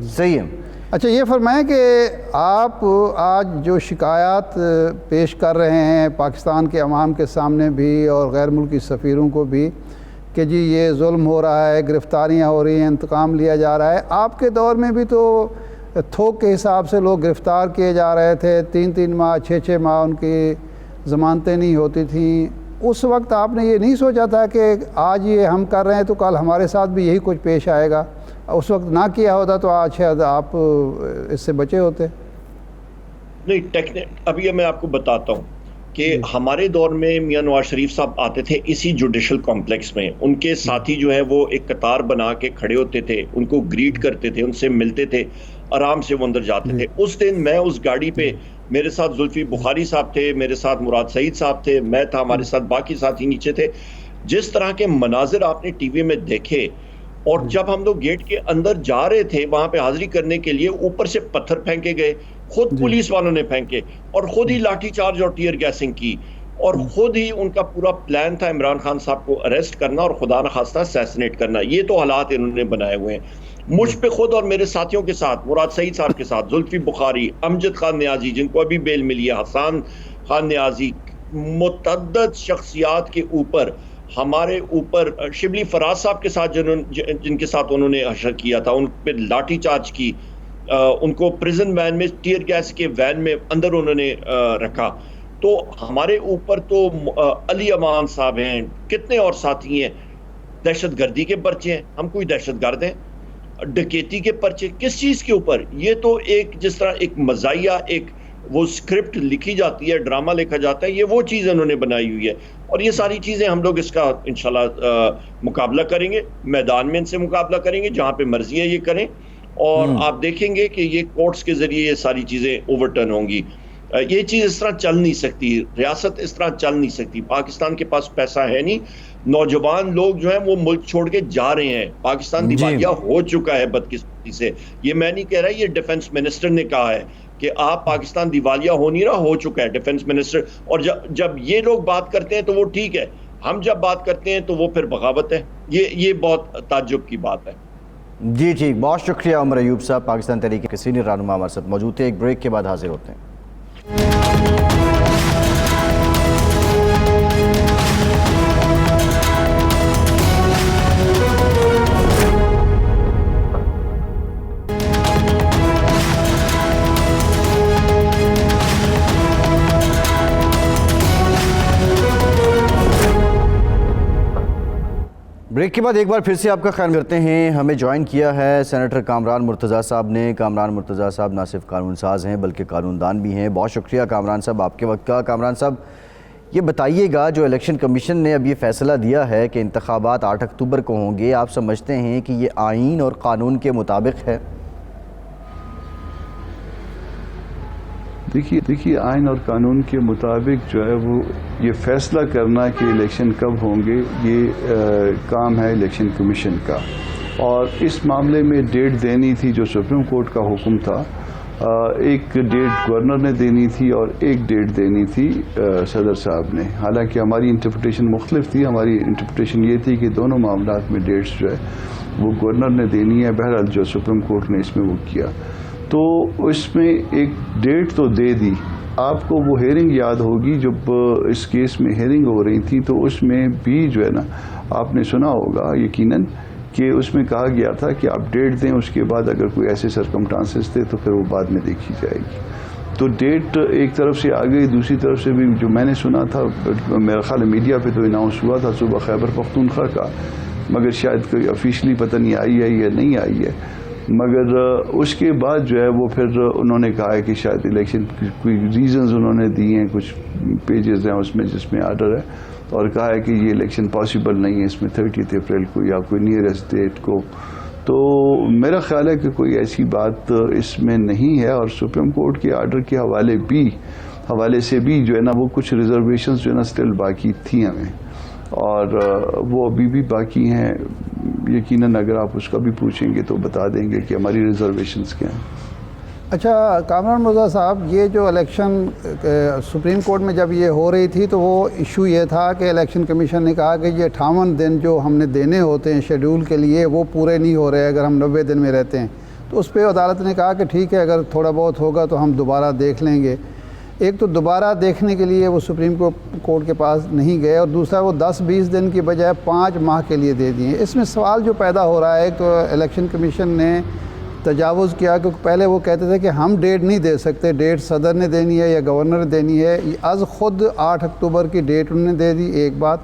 صحیح ہے.
اچھا یہ فرمائیں کہ آپ آج جو شکایات پیش کر رہے ہیں پاکستان کے عوام کے سامنے بھی اور غیر ملکی سفیروں کو بھی کہ جی یہ ظلم ہو رہا ہے، گرفتاریاں ہو رہی ہیں، انتقام لیا جا رہا ہے، آپ کے دور میں بھی تو تھوک کے حساب سے لوگ گرفتار کیے جا رہے تھے، 3 ماہ 6 ماہ ان کی ضمانتیں نہیں ہوتی تھیں. اس وقت آپ نے یہ نہیں سوچا تھا کہ آج یہ ہم کر رہے ہیں تو کل ہمارے ساتھ بھی یہی کچھ پیش آئے گا؟ اس وقت نہ کیا ہوتا تو آج شاید آپ اس سے بچے ہوتے.
نہیں، ابھی میں آپ کو بتاتا ہوں کہ ہمارے دور میں میاں نواز شریف صاحب آتے تھے اسی جوڈیشل کمپلیکس میں، ان کے ساتھی جو ہیں وہ ایک قطار بنا کے کھڑے ہوتے تھے، ان کو گریٹ کرتے تھے، ان سے ملتے تھے، آرام سے وہ اندر جاتے تھے. اس دن میں اس گاڑی پہ، میرے ساتھ زلفی بخاری صاحب تھے، میرے ساتھ مراد سعید صاحب تھے، میں تھا، ہمارے ساتھ باقی ساتھی نیچے تھے. جس طرح کے مناظر آپ نے ٹی وی میں دیکھے، اور جب ہم لوگ گیٹ کے اندر جا رہے تھے وہاں پہ حاضری کرنے کے لیے، اوپر سے پتھر پھینکے گئے، خود پولیس والوں نے پھینکے، اور خود ہی لاٹھی چارج اور ٹیئر گیسنگ کی، اور خود ہی ان کا پورا پلان تھا عمران خان صاحب کو اریسٹ کرنا اور خدا نخواستہ اسیسنیٹ کرنا. یہ تو حالات انہوں نے بنائے ہوئے ہیں. مجھ پہ خود اور میرے ساتھیوں کے ساتھ، مراد سعید صاحب کے ساتھ، زلفی بخاری، امجد خان نیازی جن کو ابھی بیل ملی ہے، حسان خان نیازی، متعدد شخصیات کے اوپر، ہمارے اوپر شبلی فراز صاحب کے ساتھ جن کے ساتھ انہوں نے حشر کیا تھا، ان پہ لاٹھی چارج کی، ان کو پریزن وین میں، ٹیئر گیس کے وین میں اندر انہوں نے رکھا. تو ہمارے اوپر تو علی امان صاحب ہیں، کتنے اور ساتھی ہیں. دہشت گردی کے پرچے ہیں، ہم کوئی دہشت گرد ہیں؟ ڈکیتی کے پرچے کس چیز کے اوپر؟ یہ تو ایک جس طرح ایک مزاحیہ، ایک وہ اسکرپٹ لکھی جاتی ہے، ڈرامہ لکھا جاتا ہے، یہ وہ چیز انہوں نے بنائی ہوئی ہے. اور یہ ساری چیزیں ہم لوگ اس کا انشاءاللہ مقابلہ کریں گے، میدان میں ان سے مقابلہ کریں گے، جہاں پہ مرضی ہے یہ کریں. اور آپ دیکھیں گے کہ یہ کورٹس کے ذریعے یہ ساری چیزیں اوور ٹرن ہوں گی. یہ چیز اس طرح چل نہیں سکتی، ریاست اس طرح چل نہیں سکتی. پاکستان کے پاس پیسہ ہے نہیں، نوجوان لوگ جو ہیں وہ ملک چھوڑ کے جا رہے ہیں. پاکستان دیوالیہ ہو چکا ہے بدقسمتی سے. یہ میں نہیں کہہ رہا، یہ ڈیفنس منسٹر نے کہا ہے کہ آپ پاکستان دیوالیہ ہو نہیں رہا، ہو چکا ہے، ڈیفنس منسٹر. اور جب یہ لوگ بات کرتے ہیں تو وہ ٹھیک ہے، ہم جب بات کرتے ہیں تو وہ پھر بغاوت ہے. یہ بہت تعجب کی بات ہے.
جی ٹھیک، بہت شکریہ عمر ایوب صاحب، پاکستان تحریک کے سینئر رہنما ہمارے ساتھ موجود تھے. ایک بریک کے بعد حاضر ہوتے ہیں. بریک کے بعد ایک بار پھر سے آپ کا خیال کرتے ہیں. ہمیں جوائن کیا ہے سینیٹر کامران مرتضیٰ صاحب نے. کامران مرتضیٰ صاحب نہ صرف قانون ساز ہیں بلکہ قانون دان بھی ہیں. بہت شکریہ کامران صاحب آپ کے وقت کا. کامران صاحب یہ بتائیے گا، جو الیکشن کمیشن نے اب یہ فیصلہ دیا ہے کہ انتخابات 8 اکتوبر کو ہوں گے، آپ سمجھتے ہیں کہ یہ آئین اور قانون کے مطابق ہے؟
دیکھیے آئین اور قانون کے مطابق جو ہے وہ یہ فیصلہ کرنا کہ الیکشن کب ہوں گے، یہ کام ہے الیکشن کمیشن کا. اور اس معاملے میں ڈیٹ دینی تھی، جو سپریم کورٹ کا حکم تھا، ایک ڈیٹ گورنر نے دینی تھی اور ایک ڈیٹ دینی تھی صدر صاحب نے. حالانکہ ہماری انٹرپریٹیشن مختلف تھی. ہماری انٹرپریٹیشن یہ تھی کہ دونوں معاملات میں ڈیٹس جو ہے وہ گورنر نے دینی ہے. بہرحال جو سپریم کورٹ نے اس میں وہ کیا. تو اس میں ایک ڈیٹ تو دے دی. آپ کو وہ ہیئرنگ یاد ہوگی جب اس کیس میں ہیئرنگ ہو رہی تھی تو اس میں بھی جو ہے نا آپ نے سنا ہوگا یقیناً کہ اس میں کہا گیا تھا کہ آپ ڈیٹ دیں, اس کے بعد اگر کوئی ایسے سرکمسٹانسز تھے تو پھر وہ بعد میں دیکھی جائے گی. تو ڈیٹ ایک طرف سے آ گئی, دوسری طرف سے بھی جو میں نے سنا تھا, میرا خیال میڈیا پہ تو اناؤنس ہوا تھا صبح خیبر پختونخوا کا, مگر شاید کوئی آفیشلی پتہ نہیں آئی ہے یا نہیں آئی ہے. مگر اس کے بعد جو ہے وہ پھر انہوں نے کہا ہے کہ شاید الیکشن کوئی ریزنز انہوں نے دیے ہیں, کچھ پیجز ہیں اس میں جس میں آرڈر ہے, اور کہا ہے کہ یہ الیکشن پاسبل نہیں ہے اس میں 30 اپریل کو یا کوئی نیئرسٹ ڈیٹ کو. تو میرا خیال ہے کہ کوئی ایسی بات اس میں نہیں ہے, اور سپریم کورٹ کے آرڈر کے حوالے سے بھی جو ہے نا وہ کچھ ریزرویشنز جو ہے نا اسٹل باقی تھیں ہمیں, اور وہ ابھی بھی باقی ہیں. یقیناً اگر آپ اس کا بھی پوچھیں گے تو بتا دیں گے کہ ہماری ریزرویشنز کیا ہیں.
اچھا کامران مرزا صاحب, یہ جو الیکشن سپریم کورٹ میں جب یہ ہو رہی تھی تو وہ ایشو یہ تھا کہ الیکشن کمیشن نے کہا کہ یہ 58 دن جو ہم نے دینے ہوتے ہیں شیڈول کے لیے وہ پورے نہیں ہو رہے اگر ہم 90 دن میں رہتے ہیں. تو اس پہ عدالت نے کہا کہ ٹھیک ہے اگر تھوڑا بہت ہوگا تو ہم دوبارہ دیکھ لیں گے. ایک تو دوبارہ دیکھنے کے لیے وہ سپریم کورٹ کے پاس نہیں گئے, اور دوسرا وہ 10-20 دن کی بجائے 5 ماہ کے لیے دے دیے. اس میں سوال جو پیدا ہو رہا ہے تو الیکشن کمیشن نے تجاوز کیا, کیونکہ پہلے وہ کہتے تھے کہ ہم ڈیٹ نہیں دے سکتے, ڈیٹ صدر نے دینی ہے یا گورنر نے دینی ہے. از خود 8 اکتوبر کی ڈیٹ انہوں نے دے دی, ایک بات.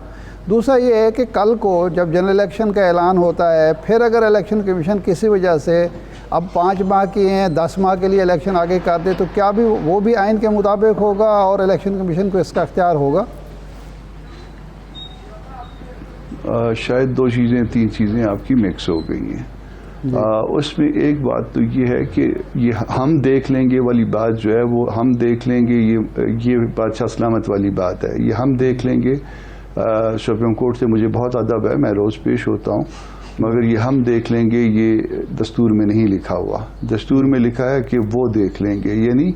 دوسرا یہ ہے کہ کل کو جب جنرل الیکشن کا اعلان ہوتا ہے, پھر اگر الیکشن کمیشن کسی وجہ سے اب 5 ماہ کی ہیں 10 ماہ کے لیے الیکشن آگے کر دے تو کیا بھی وہ بھی آئین کے مطابق ہوگا اور الیکشن کمیشن کو اس کا اختیار ہوگا؟
شاید 3 چیزیں آپ کی مکس ہو گئی ہیں. اس میں ایک بات تو یہ ہے کہ یہ ہم دیکھ لیں گے والی بات جو ہے وہ ہم دیکھ لیں گے, یہ بادشاہ سلامت والی بات ہے. یہ ہم دیکھ لیں گے, سپریم کورٹ سے مجھے بہت ادب ہے, میں روز پیش ہوتا ہوں, مگر یہ ہم دیکھ لیں گے یہ دستور میں نہیں لکھا ہوا. دستور میں لکھا ہے کہ وہ دیکھ لیں گے, یعنی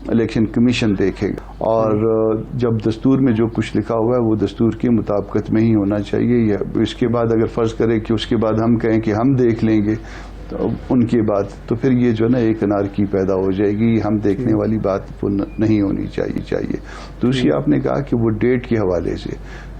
الیکشن کمیشن دیکھے گا. اور جب دستور میں جو کچھ لکھا ہوا ہے وہ دستور کی مطابقت میں ہی ہونا چاہیے. یا اس کے بعد اگر فرض کرے کہ اس کے بعد ہم کہیں کہ ہم دیکھ لیں گے تو ان کے بعد تو پھر یہ جو ہے نا ایک انارکی پیدا ہو جائے گی. ہم دیکھنے والی بات وہ نہیں ہونی چاہیے. دوسری آپ نے کہا کہ وہ ڈیٹ کے حوالے سے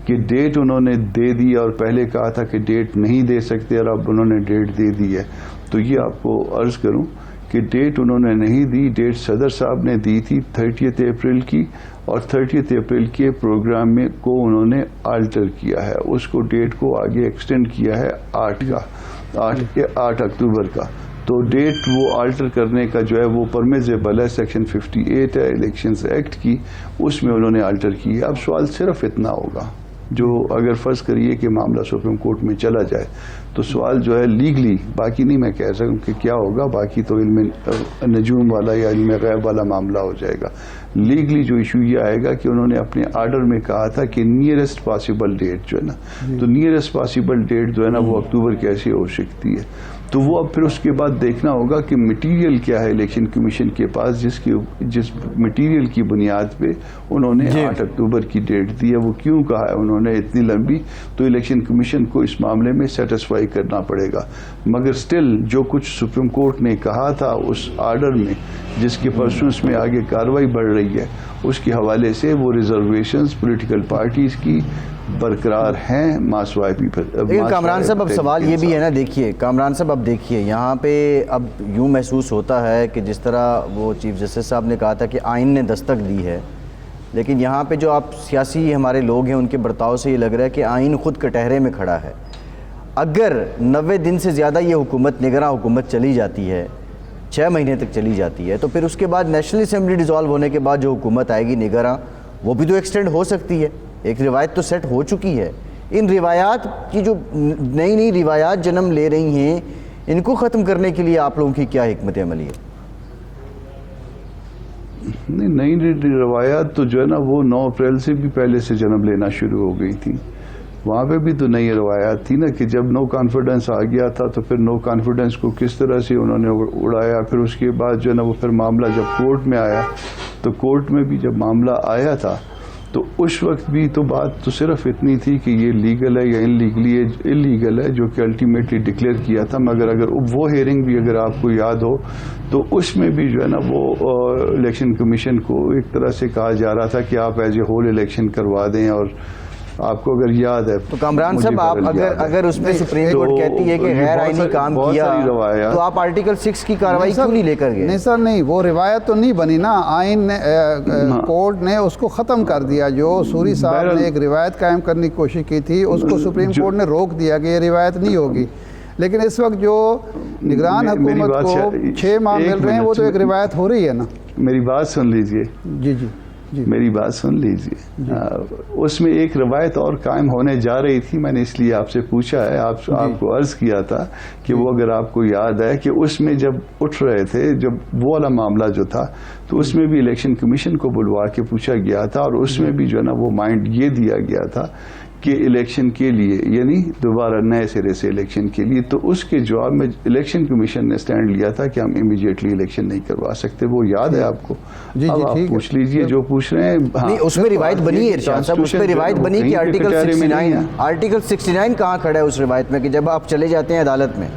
کہ ڈیٹ انہوں نے دے دی, اور پہلے کہا تھا کہ ڈیٹ نہیں دے سکتے اور اب انہوں نے ڈیٹ دے دی ہے. تو یہ آپ کو عرض کروں کہ ڈیٹ انہوں نے نہیں دی, ڈیٹ صدر صاحب نے دی تھی 30 اپریل کی, اور 30 اپریل کے پروگرام میں کو انہوں نے آلٹر کیا ہے, اس کو ڈیٹ کو آگے ایکسٹینڈ کیا ہے 8 اکتوبر کا. تو ڈیٹ وہ آلٹر کرنے کا جو ہے وہ پرمیزیبل ہے, سیکشن 58 ہے الیکشنز ایکٹ کی, اس میں انہوں نے آلٹر کی ہے. اب سوال صرف اتنا ہوگا, جو اگر فرض کریے کہ معاملہ سپریم کورٹ میں چلا جائے تو سوال جو ہے لیگلی, باقی نہیں میں کہہ سکوں کہ کیا ہوگا, باقی تو علم نجوم والا یا علم غیب والا معاملہ ہو جائے گا. لیگلی جو ایشو یہ آئے گا کہ انہوں نے اپنے آرڈر میں کہا تھا کہ نیئرسٹ پاسبل ڈیٹ جو ہے نا, تو نیئرسٹ پاسبل ڈیٹ جو ہے نا وہ اکتوبر کیسے ہو سکتی ہے. تو وہ اب پھر اس کے بعد دیکھنا ہوگا کہ مٹیریل کیا ہے الیکشن کمیشن کے پاس, جس مٹیریل کی بنیاد پہ انہوں نے 8 اکتوبر کی ڈیٹ دی ہے. وہ کیوں کہا ہے انہوں نے اتنی لمبی, تو الیکشن کمیشن کو اس معاملے میں سیٹسفائی کرنا پڑے گا. مگر سٹل جو کچھ سپریم کورٹ نے کہا تھا اس آرڈر میں, جس کے پرسنس میں آگے کارروائی بڑھ رہی ہے, اس کے حوالے سے وہ ریزرویشنز پولیٹیکل پارٹیز کی برقرار ہیں.
لیکن کامران صاحب اب سوال یہ بھی ہے نا, دیکھیے کامران صاحب اب دیکھیے یہاں پہ اب یوں محسوس ہوتا ہے کہ جس طرح وہ چیف جسٹس صاحب نے کہا تھا کہ آئین نے دستک دی ہے, لیکن یہاں پہ جو آپ سیاسی ہمارے لوگ ہیں ان کے برتاؤ سے یہ لگ رہا ہے کہ آئین خود کٹہرے میں کھڑا ہے. اگر 90 دن سے زیادہ یہ حکومت نگراں حکومت چلی جاتی ہے, 6 مہینے تک چلی جاتی ہے, تو پھر اس کے بعد نیشنل اسمبلی ڈیزالو ہونے کے بعد جو حکومت آئے گی نگراں, وہ بھی تو ایکسٹینڈ ہو سکتی ہے. ایک روایت تو سیٹ ہو چکی ہے. ان روایات کی جو نئی روایات جنم لے رہی ہیں, ان کو ختم کرنے کے لیے آپ لوگوں کی کیا حکمت عملی ہے؟
نئی روایات تو جو ہے نا وہ 9 اپریل سے بھی پہلے سے جنم لینا شروع ہو گئی تھی. وہاں پہ بھی تو نئی روایات تھی نا, کہ جب نو کانفیڈنس آ گیا تھا تو پھر نو کانفیڈنس کو کس طرح سے انہوں نے اڑایا. پھر اس کے بعد جو ہے نا وہ پھر معاملہ جب کورٹ میں آیا, تو کورٹ میں بھی جب معاملہ آیا تھا تو اس وقت بھی تو بات تو صرف اتنی تھی کہ یہ لیگل ہے یا انلیگل ہے، جو کہ الٹیمیٹلی ڈکلیئر کیا تھا. مگر اگر وہ ہیئرنگ بھی اگر آپ کو یاد ہو تو اس میں بھی جو ہے نا وہ الیکشن کمیشن کو ایک طرح سے کہا جا رہا تھا کہ آپ ایز اے ہول الیکشن کروا دیں. اور آپ کو اگر یاد ہے
تو کامران صاحب آپ اگر اس میں سپریم کورٹ کہتی ہے کہ غیر آئینی کام کیا تو آپ آرٹیکل 6 کی کارروائی کیوں نہیں لے کر گئے؟
نہیں سر نہیں، وہ روایت تو نہیں بنی نا. آئین نے کورٹ نے اس کو ختم کر دیا. جو سوری صاحب نے ایک روایت قائم کرنے کی کوشش کی تھی اس کو سپریم کورٹ نے روک دیا کہ یہ روایت نہیں ہوگی. لیکن اس وقت جو نگران حکومت کو 6 ماہ مل رہے ہیں وہ تو ایک روایت ہو رہی ہے نا.
میری بات سن لیجئے.
جی جی جی
میری بات سن لیجئے. اس میں ایک روایت اور قائم ہونے جا رہی تھی. میں نے اس لیے آپ سے پوچھا ہے، آپ کو عرض کیا تھا کہ وہ اگر آپ کو یاد ہے کہ اس میں جب اٹھ رہے تھے، جب وہ والا معاملہ جو تھا تو اس میں بھی الیکشن کمیشن کو بلوا کے پوچھا گیا تھا اور اس میں بھی جو ہے نا وہ مائنڈ یہ دیا گیا تھا کہ الیکشن کے لیے، یعنی دوبارہ نئے سرے سے الیکشن کے لیے، تو اس کے جواب میں الیکشن کمیشن نے سٹینڈ لیا تھا کہ ہم امیڈیٹلی الیکشن نہیں کروا سکتے. وہ یاد ہے آپ کو؟
جی
اب آپ پوچھ لیجئے جو پوچھ رہے ہیں.
نہیں، اس میں روایت بنی ہے ارشاد صاحب، اس میں روایت بنی کہ آرٹیکل 69 کہاں کھڑا ہے اس روایت میں کہ جب آپ چلے جاتے ہیں عدالت میں؟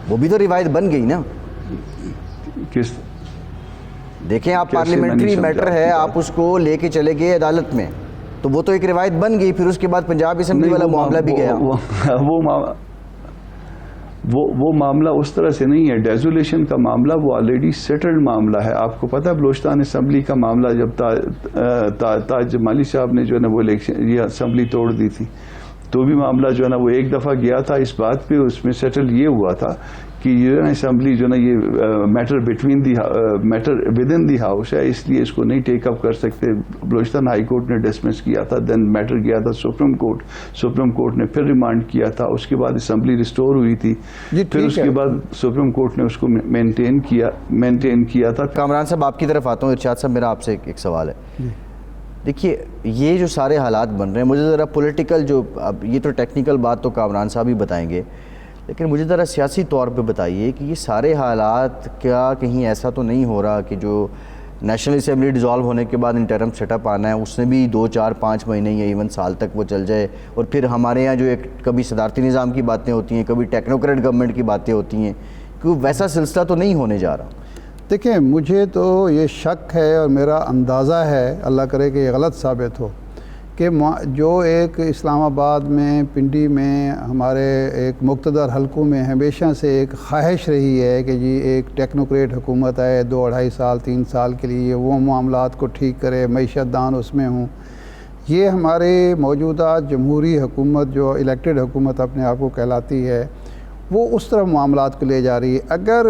وہ بھی تو روایت بن گئی نا.
کس
دیکھیں آپ پارلیمنٹری میٹر ہے، آپ اس کو لے کے چلے گئے عدالت میں تو وہ تو ایک روایت بن گئی. پھر اس کے بعد پنجاب اسمبلی والا معاملہ بھی گیا.
وہ معاملہ اس طرح سے نہیں ہے. ڈیزولیشن کا معاملہ وہ آلریڈی سیٹلڈ معاملہ ہے. آپ کو پتہ ہے بلوچستان اسمبلی کا معاملہ جب تاج جمالی صاحب نے جو ہے نا وہ الیکشن یہ اسمبلی توڑ دی تھی تو بھی معاملہ جو ہے نا وہ ایک دفعہ گیا تھا اس بات پہ. اس میں سیٹل یہ ہوا تھا کہ یہ اسمبلی جو ہے نا یہ matter with in the house ہے، اس لیے اس کو نہیں ٹیک اپ کر سکتے. بلوچستان ہائی کورٹ نے ڈسمس کیا تھا. دین میٹر گیا تھا سپریم کورٹ نے پھر ریمانڈ کیا تھا. اس کے بعد اسمبلی ریسٹور ہوئی تھی. پھر اس کے بعد سپریم کورٹ نے اس کو مینٹین کیا تھا.
کامران صاحب آپ کی طرف آتا ہوں. ارشاد صاحب میرا آپ سے ایک سوال ہے. دیکھیے یہ جو سارے حالات بن رہے ہیں، مجھے ذرا پولیٹیکل جو اب یہ تو ٹیکنیکل بات تو کامران صاحب ہی بتائیں گے، لیکن مجھے ذرا سیاسی طور پہ بتائیے کہ یہ سارے حالات کیا کہیں ایسا تو نہیں ہو رہا کہ جو نیشنل اسمبلی ڈیزالو ہونے کے بعد انٹرم سیٹ اپ آنا ہے اس میں بھی 2 4 5 مہینے یا ایون سال تک وہ چل جائے اور پھر ہمارے یہاں جو ایک کبھی صدارتی نظام کی باتیں ہوتی ہیں، کبھی ٹیکنوکریٹ گورنمنٹ کی باتیں ہوتی ہیں، کہ ویسا سلسلہ تو نہیں ہونے جا رہا؟
دیکھیں مجھے تو یہ شک ہے اور میرا اندازہ ہے، اللہ کرے کہ یہ غلط ثابت ہو، کہ جو ایک اسلام آباد میں پنڈی میں ہمارے ایک مقتدر حلقوں میں ہمیشہ سے ایک خواہش رہی ہے کہ جی ایک ٹیکنوکریٹ حکومت آئے 2 2.5 سال 3 سال کے لیے وہ معاملات کو ٹھیک کرے، معیشت دان اس میں ہوں. یہ ہمارے موجودہ جمہوری حکومت جو الیکٹڈ حکومت اپنے آپ کو کہلاتی ہے وہ اس طرح معاملات کو لے جا رہی ہے. اگر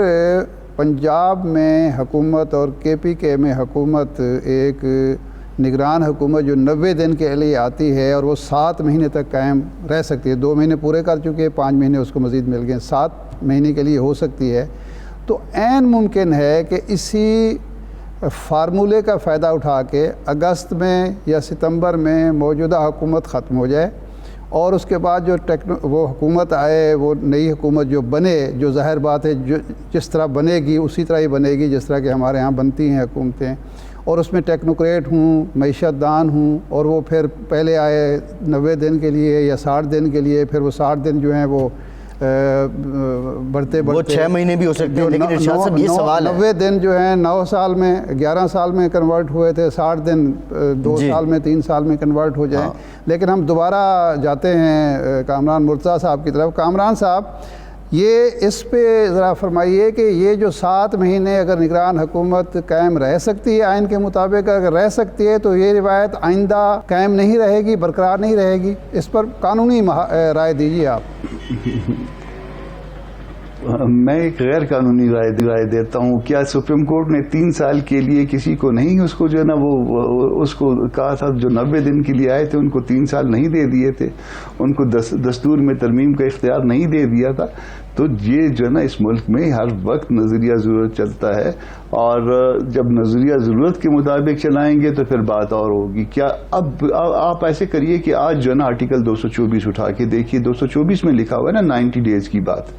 پنجاب میں حکومت اور KPK میں حکومت ایک نگران حکومت جو 90 دن کے لیے آتی ہے اور وہ 7 مہینے تک قائم رہ سکتی ہے، 2 مہینے پورے کر چکے ہیں، 5 مہینے اس کو مزید مل گئے، 7 مہینے کے لیے ہو سکتی ہے، تو عین ممکن ہے کہ اسی فارمولے کا فائدہ اٹھا کے اگست میں یا ستمبر میں موجودہ حکومت ختم ہو جائے اور اس کے بعد جو وہ حکومت آئے، وہ نئی حکومت جو بنے، جو ظاہر بات ہے جس طرح بنے گی اسی طرح ہی بنے گی جس طرح کہ ہمارے ہاں بنتی ہیں حکومتیں، اور اس میں ٹیکنوکریٹ ہوں، معیشت دان ہوں، اور وہ پھر پہلے آئے 90 دن کے لیے یا 60 دن کے لیے، پھر وہ 60 دن جو ہیں وہ بڑھتے
وہ 6 مہینے بھی ہو سکتے ہیں. لیکن ارشاد صاحب یہ سوال ہے
90 دن جو ہیں 9 سال میں 11 سال میں کنورٹ ہوئے تھے، 60 دن 2 سال میں 3 سال میں کنورٹ ہو جائیں. لیکن ہم دوبارہ جاتے ہیں کامران مرتضیٰ صاحب کی طرف. کامران صاحب یہ اس پہ ذرا فرمائیے کہ یہ جو 7 مہینے اگر نگران حکومت قائم رہ سکتی ہے آئین کے مطابق، اگر رہ سکتی ہے تو یہ روایت آئندہ قائم نہیں رہے گی، برقرار نہیں رہے گی؟ اس پر قانونی رائے دیجیے آپ.
میں ایک غیر قانونی رائے دیتا ہوں. کیا سپریم کورٹ نے 3 سال کے لیے کسی کو نہیں اس کو جو ہے نا وہ اس کو کہا تھا جو 90 دن کے لیے آئے تھے ان کو 3 سال نہیں دے دیے تھے، ان کو دستور میں ترمیم کا اختیار نہیں دے دیا تھا؟ تو یہ جو ہے نا اس ملک میں ہر وقت نظریہ ضرورت چلتا ہے، اور جب نظریہ ضرورت کے مطابق چلائیں گے تو پھر بات اور ہوگی. کیا اب آپ ایسے کریے کہ آج جو ہے نا آرٹیکل 224 اٹھا کے دیکھیے، 224 میں لکھا ہوا ہے نا 90 ڈیز کی بات،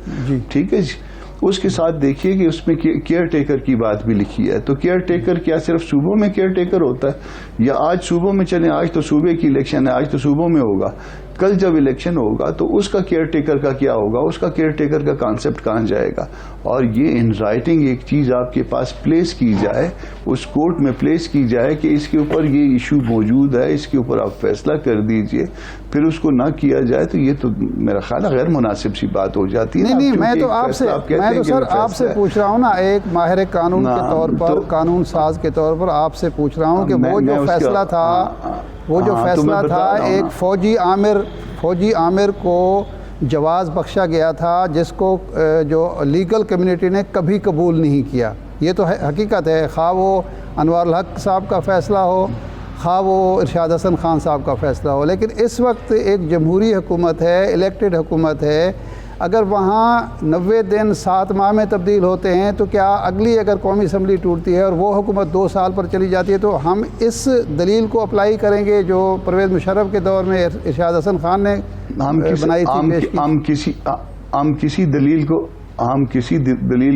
ٹھیک ہے جی. اس کے ساتھ دیکھیے کہ اس میں کیئر ٹیکر کی بات بھی لکھی ہے. تو کیئر ٹیکر کیا صرف صوبوں میں کیئر ٹیکر ہوتا ہے؟ یا آج صوبوں میں چلیں، آج تو صوبے کی الیکشن ہے، آج تو صوبوں میں ہوگا، کل جب الیکشن ہوگا تو اس کا کیئر ٹیکر کا کیا ہوگا؟ اس کا کیئر ٹیکر کا کانسیپٹ کہاں جائے گا؟ اور یہ ان رائٹنگ ایک چیز آپ کے پاس پلیس کی جائے، اس کورٹ میں پلیس کی جائے کہ اس کے اوپر یہ ایشو موجود ہے، اس کے اوپر آپ فیصلہ کر دیجئے، پھر اس کو نہ کیا جائے تو یہ تو میرا خیال ہے غیر مناسب سی بات ہو جاتی ہے.
نہیں، میں تو سر آپ سے پوچھ رہا ہوں نا، ایک ماہر قانون کے طور پر، قانون ساز کے طور پر آپ سے پوچھ رہا ہوں کہ وہ جو فیصلہ تھا ایک فوجی عامر کو جواز بخشا گیا تھا، جس کو جو لیگل کمیونٹی نے کبھی قبول نہیں کیا. یہ تو حقیقت ہے، خواہ وہ انوار الحق صاحب کا فیصلہ ہو، خواہ وہ ارشاد حسن خان صاحب کا فیصلہ ہو. لیکن اس وقت ایک جمہوری حکومت ہے، الیکٹڈ حکومت ہے. اگر وہاں 90 دن 7 ماہ میں تبدیل ہوتے ہیں تو کیا اگلی اگر قومی اسمبلی ٹوٹتی ہے اور وہ حکومت 2 سال پر چلی جاتی ہے تو ہم اس دلیل کو اپلائی کریں گے جو پرویز مشرف کے دور میں ارشاد حسن خان نے بنائی تھی؟
ہم کسی دلیل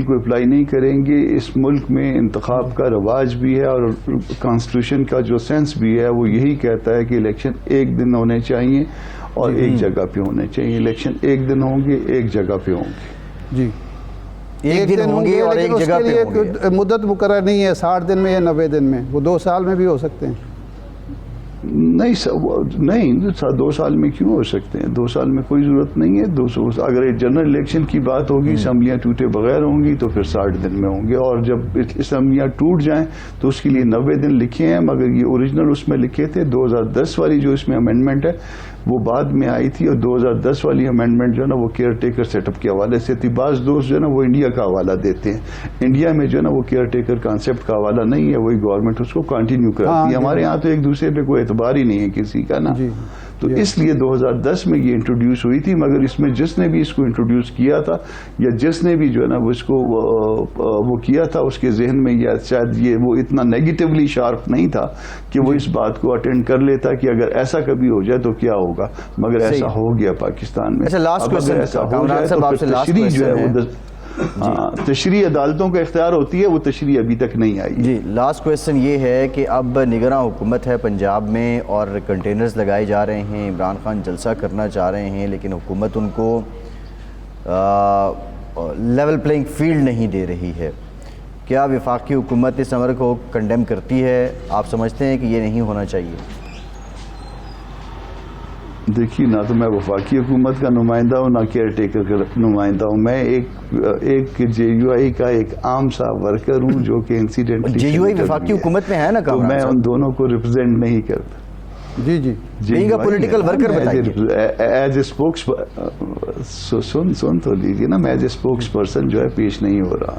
کو اپلائی نہیں کریں گے. اس ملک میں انتخاب کا رواج بھی ہے اور کانسٹیٹیوشن کا جو سینس بھی ہے وہ یہی کہتا ہے کہ الیکشن ایک دن ہونے چاہیے اور ایک جگہ پہ ہونے چاہیے. الیکشن ایک دن ہوں گے، ایک جگہ پہ ہوں گے.
جی،
ایک دن ہوں گے اور ایک جگہ پہ ہوں گے.
مدت مقرر نہیں ہے 60 دن میں یا 90 دن میں، وہ 2 سال میں بھی ہو سکتے ہیں.
نہیں 2 سال میں کیوں ہو سکتے ہیں؟ 2 سال میں کوئی ضرورت نہیں ہے. اگر جنرل الیکشن کی بات ہوگی، اسمبلیاں ٹوٹے بغیر ہوں گی تو پھر 60 دن میں ہوں گے. اور جب اسمبلیاں ٹوٹ جائیں تو اس کے لیے 90 دن لکھے ہیں، مگر یہ اوریجنل اس میں لکھے تھے. 2010 والی جو اس میں امینڈمنٹ ہے وہ بعد میں آئی تھی، اور 2010 والی امینڈمنٹ جو ہے نا وہ کیئر ٹیکر سیٹ اپ کے حوالے سے تھی. بعض دوست جو ہے نا وہ انڈیا کا حوالہ دیتے ہیں. انڈیا میں جو ہے نا وہ کیئر ٹیکر کانسیپٹ کا حوالہ نہیں ہے، وہی گورنمنٹ اس کو کنٹینیو کرتی ہے. ہمارے ہاں تو ایک دوسرے پہ کوئی اعتبار ہی نہیں ہے کسی کا نا. تو اس لیے 2010 میں یہ انٹروڈیوس ہوئی تھی. مگر اس میں جس نے بھی اس کو انٹروڈیوس کیا تھا یا جس نے بھی جو ہے نا اس کو وہ کیا تھا، اس کے ذہن میں یا شاید یہ وہ اتنا نیگیٹولی شارپ نہیں تھا کہ وہ اس بات کو اٹینڈ کر لیتا کہ اگر ایسا کبھی ہو جائے تو کیا ہوگا. مگر ایسا ہو گیا پاکستان میں. تشریح جو ہے وہ تشریح عدالتوں کا اختیار ہوتی ہے، وہ تشریح ابھی تک نہیں آئی.
جی، لاسٹ کویسچن یہ ہے کہ اب نگراں حکومت ہے پنجاب میں اور کنٹینرز لگائے جا رہے ہیں. عمران خان جلسہ کرنا چاہ رہے ہیں لیکن حکومت ان کو لیول پلینگ فیلڈ نہیں دے رہی ہے. کیا وفاقی حکومت اس امر کو کنڈیم کرتی ہے؟ آپ سمجھتے ہیں کہ یہ نہیں ہونا چاہیے؟
دیکھیے، نہ تو میں وفاقی حکومت کا نمائندہ ہوں، نہ کیئر ٹیکر کا نمائندہ ہوں. میں ایک جے یو آئی کا ایک عام سا ورکر ہوں جو کہ انسیڈنٹلی
جے یو آئی وفاقی حکومت میں ہے نا.
تو میں ان دونوں کو ریپرزینٹ نہیں کرتا.
جی کا پولیٹیکل ورکر بتائیے.
ایز اے اسپوکس سن تو لیجیے نا، میں ایز اے اسپوکس پرسن جو ہے پیش نہیں ہو رہا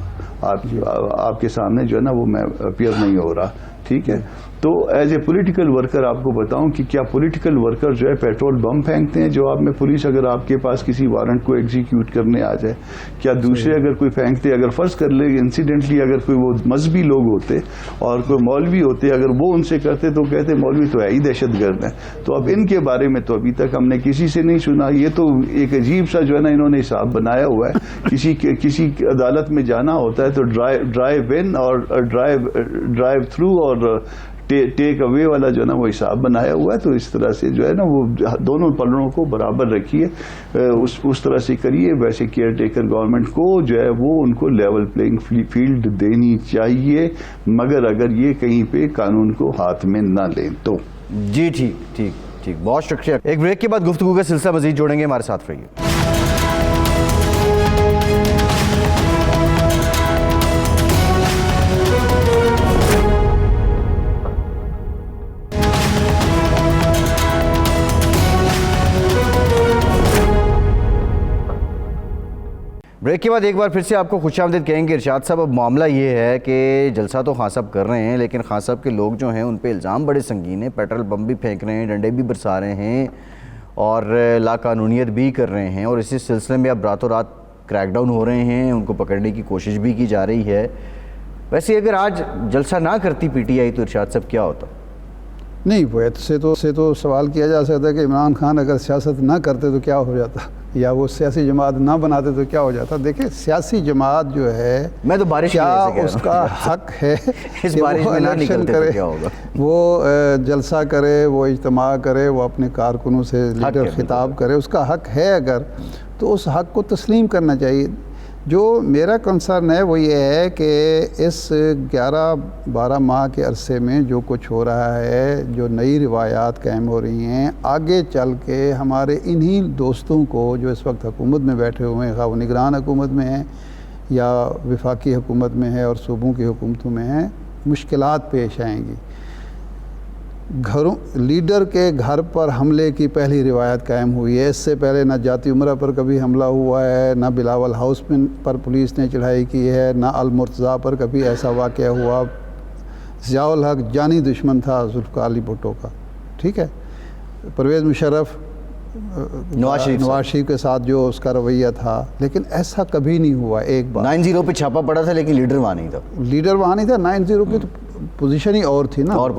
آپ کے سامنے، جو ہے نا وہ میں اپیئر نہیں ہو رہا. ٹھیک ہے، تو ایز اے پولیٹیکل ورکر آپ کو بتاؤں کہ کیا پولیٹیکل ورکر جو ہے پیٹرول بم پھینکتے ہیں جو آپ میں پولیس اگر آپ کے پاس کسی وارنٹ کو ایگزیکیوٹ کرنے آ جائے؟ کیا دوسرے اگر کوئی پھینکتے، اگر فرض کر لے انسیڈنٹلی اگر کوئی وہ مذہبی لوگ ہوتے اور کوئی مولوی ہوتے، اگر وہ ان سے کرتے تو کہتے مولوی تو ہے ہی دہشت گرد ہیں. تو اب ان کے بارے میں تو ابھی تک ہم نے کسی سے نہیں سنا. یہ تو ایک عجیب سا جو ہے نا انہوں نے حساب بنایا ہوا ہے. کسی عدالت میں جانا ہوتا ہے تو ڈرائیو ان اور ڈرائیو تھرو اور ٹیک اوے والا جو ہے نا وہ حساب بنایا ہوا ہے. تو اس طرح سے جو ہے نا وہ دونوں پلڑوں کو برابر رکھیے، اس طرح سے کریے. ویسے کیئر ٹیکر گورنمنٹ کو جو ہے وہ ان کو لیول پلینگ فیلڈ دینی چاہیے، مگر اگر یہ کہیں پہ قانون کو ہاتھ میں نہ لیں تو.
جی ٹھیک، بہت شکریہ. ایک بریک کے بعد گفتگو کا سلسلہ مزید جوڑیں گے، ہمارے ساتھ رہیے. بریک کے بعد ایک بار پھر سے آپ کو خوش آمدید کہیں گے. ارشاد صاحب، اب معاملہ یہ ہے کہ جلسہ تو خان صاحب کر رہے ہیں لیکن خان صاحب کے لوگ جو ہیں ان پہ الزام بڑے سنگین ہیں. پیٹرول بم بھی پھینک رہے ہیں، ڈنڈے بھی برسا رہے ہیں اور لا قانونیت بھی کر رہے ہیں، اور اسی سلسلے میں اب راتوں رات کریک ڈاؤن ہو رہے ہیں، ان کو پکڑنے کی کوشش بھی کی جا رہی ہے. ویسے اگر آج جلسہ نہ کرتی پی ٹی آئی تو ارشاد صاحب کیا ہوتا؟
نہیں ویت سے تو سوال کیا جا سکتا ہے کہ عمران خان اگر سیاست نہ کرتے تو کیا ہو جاتا، یا وہ سیاسی جماعت نہ بناتے تو کیا ہو جاتا. دیکھیں سیاسی جماعت جو ہے
میں تو بارش
کیا اس کا حق ہے
اس
کہ
بارش
وہ
میں نہ
الیکشن
نکلتے تو
کرے،
کیا ہوگا؟
وہ جلسہ کرے، وہ اجتماع کرے، وہ اپنے کارکنوں سے لیڈر خطاب کرے، اس کا حق ہے اگر، تو اس حق کو تسلیم کرنا چاہیے. جو میرا کنسرن ہے وہ یہ ہے کہ اس 11-12 ماہ کے عرصے میں جو کچھ ہو رہا ہے، جو نئی روایات قائم ہو رہی ہیں، آگے چل کے ہمارے انہی دوستوں کو جو اس وقت حکومت میں بیٹھے ہوئے ہیں، خواہ وہ نگران حکومت میں ہیں یا وفاقی حکومت میں ہے اور صوبوں کی حکومتوں میں ہیں، مشکلات پیش آئیں گی. لیڈر کے گھر پر حملے کی پہلی روایت قائم ہوئی ہے. اس سے پہلے نہ جاتی عمرہ پر کبھی حملہ ہوا ہے، نہ بلاول ہاؤس پر پولیس نے چڑھائی کی ہے، نہ المرتضیٰ پر کبھی ایسا واقعہ ہوا. ضیاء الحق جانی دشمن تھا ذوالفقار علی بھٹو کا، ٹھیک ہے. پرویز مشرف نواز شریف کے ساتھ جو اس کا رویہ تھا، لیکن ایسا کبھی نہیں ہوا. ایک بار
9-0 پہ چھاپا پڑا تھا لیکن لیڈر وہاں نہیں تھا.
لیڈر وہاں نہیں تھا. 9-0 کی تو پوزیشن ہی اور تھی نا،
اور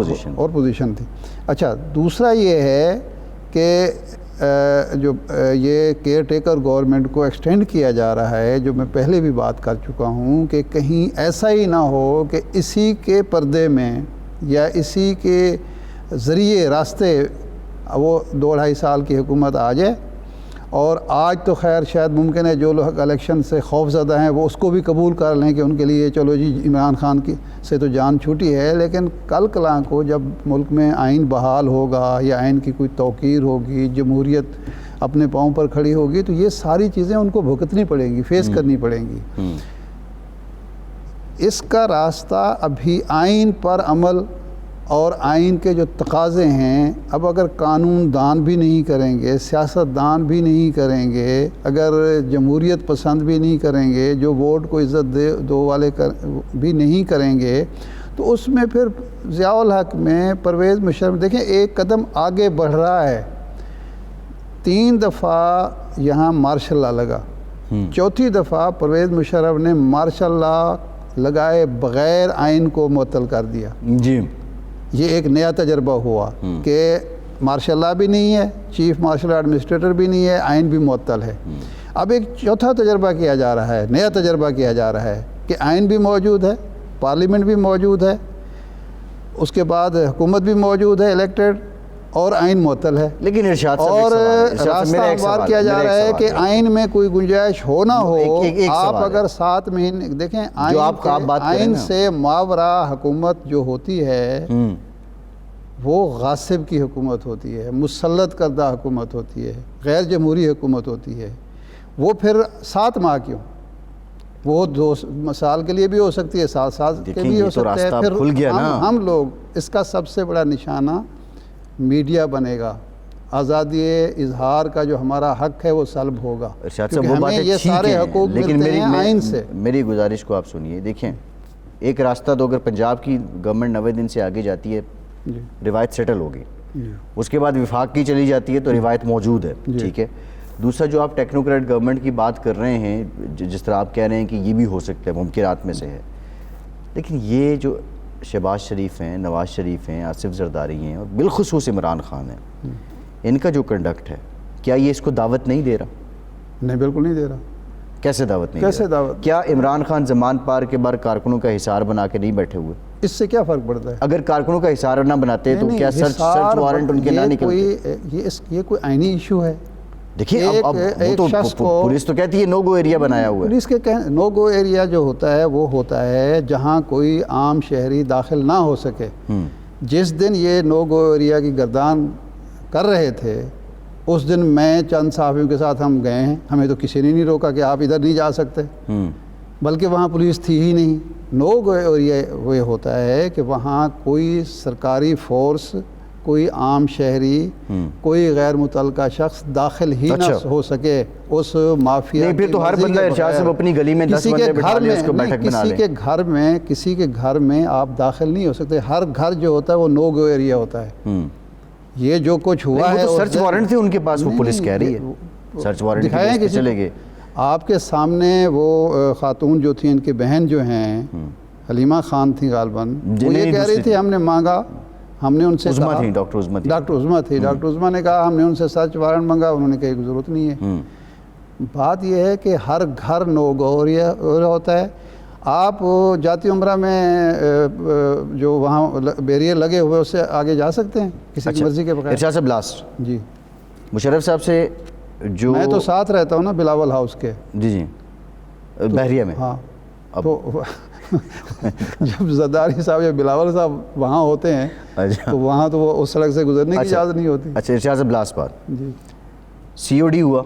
پوزیشن تھی. اچھا دوسرا یہ ہے کہ جو یہ کیئر ٹیکر گورنمنٹ کو ایکسٹینڈ کیا جا رہا ہے، جو میں پہلے بھی بات کر چکا ہوں کہ کہیں ایسا ہی نہ ہو کہ اسی کے پردے میں یا اسی کے ذریعے راستے وہ 2-2.5 سال کی حکومت آ جائے. اور آج تو خیر شاید ممکن ہے جو لوگ الیکشن سے خوف زدہ ہیں وہ اس کو بھی قبول کر لیں کہ ان کے لیے چلو جی عمران خان کی سے تو جان چھوٹی ہے، لیکن کل کلاں کو جب ملک میں آئین بحال ہوگا یا آئین کی کوئی توقیر ہوگی، جمہوریت اپنے پاؤں پر کھڑی ہوگی، تو یہ ساری چیزیں ان کو بھگتنی پڑیں گی، فیس کرنی پڑیں گی. اس کا راستہ ابھی آئین پر عمل اور آئین کے جو تقاضے ہیں، اب اگر قانون دان بھی نہیں کریں گے، سیاست دان بھی نہیں کریں گے، اگر جمہوریت پسند بھی نہیں کریں گے، جو ووٹ کو عزت دو والے بھی نہیں کریں گے، تو اس میں پھر ضیاء الحق میں پرویز مشرف دیکھیں ایک قدم آگے بڑھ رہا ہے. 3 دفعہ یہاں مارشل لا لگا، 4تھی دفعہ پرویز مشرف نے مارشل لا لگائے بغیر آئین کو معطل کر دیا.
جی
یہ ایک نیا تجربہ ہوا کہ مارشل لا بھی نہیں ہے، چیف مارشل ایڈمنسٹریٹر بھی نہیں ہے، آئین بھی معطل ہے. اب ایک چوتھا تجربہ کیا جا رہا ہے، نیا تجربہ کیا جا رہا ہے کہ آئین بھی موجود ہے، پارلیمنٹ بھی موجود ہے، اس کے بعد حکومت بھی موجود ہے الیکٹڈ، اور آئین معطل ہے.
لیکن ارشاد
اور راستہ ہموار کیا جا رہا ہے کہ آئین میں کوئی گنجائش ہو نہ ہو. آپ اگر 7 مہینے دیکھیں آئین سے ماورا حکومت جو ہوتی ہے وہ غاصب کی حکومت ہوتی ہے، مسلط کردہ حکومت ہوتی ہے، غیر جمہوری حکومت ہوتی ہے. وہ پھر 7 ماہ کیوں، وہ 2 سال کے لیے بھی ہو سکتی ہے، 7 سال کے بھی ہو سکتا ہے. پھر ہم لوگ اس کا سب سے بڑا نشانہ میڈیا بنے گا. آزادی اظہار کا جو ہمارا حق ہے وہ سلب ہوگا، کیونکہ ہمیں یہ سارے حقوق ملتے ہیں آئین سے.
میری گزارش کو آپ سنیے. دیکھیں ایک راستہ تو اگر پنجاب کی گورنمنٹ 90 دن سے آگے جاتی ہے، روایت سیٹل ہوگی، اس کے بعد وفاق کی چلی جاتی ہے تو روایت موجود ہے، ٹھیک ہے. دوسرا جو آپ ٹیکنوکریٹ گورنمنٹ کی بات کر رہے ہیں، جس طرح آپ کہہ رہے ہیں کہ یہ بھی ہو سکتا ہے، ممکنات میں سے ہے، لیکن یہ جو شہباز شریف ہیں، نواز شریف ہیں، آصف زرداری ہیں اور بالخصوص عمران خان ہیں، ان کا جو کنڈکٹ ہے، کیا یہ اس کو دعوت نہیں دے رہا؟
نہیں بالکل نہیں دے رہا.
کیسے دعوت نہیں دے رہا؟ کیا عمران خان زمان پار کے بار کارکنوں کا حصار بنا کے نہیں بیٹھے ہوئے؟
اس سے کیا فرق پڑتا ہے؟
اگر کارکنوں کا حصار نہ بناتے تو کیا سرچ وارنٹ ان کے نہ نکلتے؟
یہ کوئی آئینی ایشو ہے.
دیکھیے اب پولیس تو کہتی ہے نو گو ایریا بنایا ہوا ہے.
پولیس کے نو گو ایریا جو ہوتا ہے وہ ہوتا ہے جہاں کوئی عام شہری داخل نہ ہو سکے. جس دن یہ نو گو ایریا کی گردان کر رہے تھے اس دن میں چند صحافیوں کے ساتھ ہم گئے ہیں، ہمیں تو کسی نے نہیں روکا کہ آپ ادھر نہیں جا سکتے، بلکہ وہاں پولیس تھی ہی نہیں. نو گو ایریا وہ ہوتا ہے کہ وہاں کوئی سرکاری فورس، کوئی عام شہری، کوئی غیر متعلقہ شخص داخل ہی نہ ہو سکے اس مافیا.
نہیں پھر تو ہر بندہ ارشاد صاحب اپنی گلی میں 10 بندے بٹھا لے، اس کو بیٹھک بنا لے.
کسی کے گھر میں آپ داخل نہیں ہو سکتے. ہر گھر جو ہوتا ہے وہ نو گو ایریا ہوتا ہے. یہ جو کچھ ہوا ہے
سرچ وارنٹ تھے ان کے پاس، وہ پولیس کہہ رہی ہے سرچ وارنٹ
دکھائیں کہ
چلے گئے.
آپ کے سامنے وہ خاتون جو تھی، ان کی بہن جو ہیں حلیمہ خان تھی غالباً، وہ یہ کہہ رہی تھی ہم نے مانگا، ہم نے ان سے
عظمیٰ
کہا,
تھیں, ڈاکٹر عظمیٰ تھیں.
ڈاکٹر عظمیٰ تھی, ڈاکٹر عظمیٰ نے کہا, ہم نے ان سے سرچ وارنٹ مانگا, انہوں نے کہا کہ ضرورت نہیں ہے. بات یہ ہے کہ ہر گھر نوگوریا ہوتا ہے. آپ جاتی عمرہ میں جو وہاں بیریئر لگے ہوئے اس سے آگے جا سکتے ہیں کسی کی مرضی کے بغیر.
ارشاد صاحب لاسٹ,
جی
مشرف صاحب سے جو
میں تو ساتھ رہتا ہوں نا بلاول ہاؤس کے.
جی بحریہ میں.
ہاں تو جب زرداری صاحب یا بلاول صاحب وہاں ہوتے ہیں تو وہاں تو وہ اس سڑک سے گزرنے کی اجازت نہیں ہوتی.
اچھا ارشاد صاحب لاسٹ بات,
جی
سی او ڈی ہوا,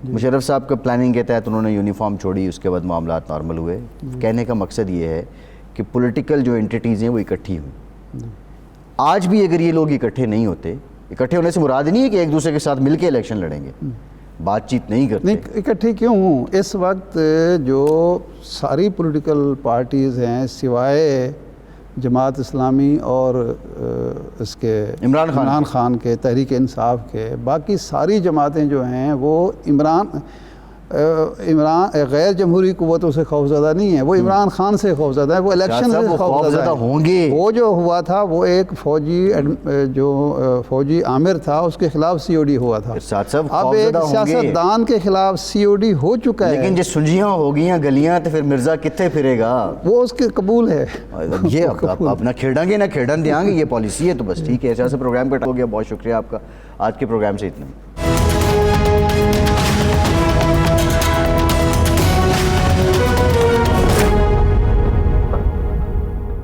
مشرف صاحب کا پلاننگ کے تحت انہوں نے یونیفارم چھوڑی, اس کے بعد معاملات نارمل ہوئے. کہنے کا مقصد یہ ہے کہ پولیٹیکل جو انٹیٹیز ہیں وہ اکٹھی ہوئیں. آج بھی اگر یہ لوگ اکٹھے نہیں ہوتے, اکٹھے ہونے سے مراد نہیں ہے کہ ایک دوسرے کے ساتھ مل کے الیکشن لڑیں گے, بات چیت نہیں کرتے.
نہیں اکٹھی کیوں ہوں, اس وقت جو ساری پولیٹیکل پارٹیز ہیں سوائے جماعت اسلامی اور اس کے عمران خان کے, تحریک انصاف کے, باقی ساری جماعتیں جو ہیں وہ عمران غیر جمہوری قوتوں سے خوفزدہ نہیں ہیں, وہ عمران خان سے خوفزدہ ہیں, وہ الیکشن سے خوفزدہ
ہوں گے.
وہ جو ہوا تھا وہ ایک فوجی عامر تھا, اس کے خلاف سی او ڈی ہوا تھا. اب ایک سیاستدان کے خلاف سی او ڈی ہو چکا ہے.
لیکن جو سنجیاں ہو گئیاں گلیاں تو پھر مرزا کتنے پھرے گا,
وہ اس کے قبول ہے.
یہ اپنا کھیڑیں گے نہ کھیڑن دیں گے, یہ پالیسی ہے. تو بس ٹھیک ہے, ایسا پروگرام کا ہو گیا. بہت شکریہ آپ کا, آج کے پروگرام سے اتنا.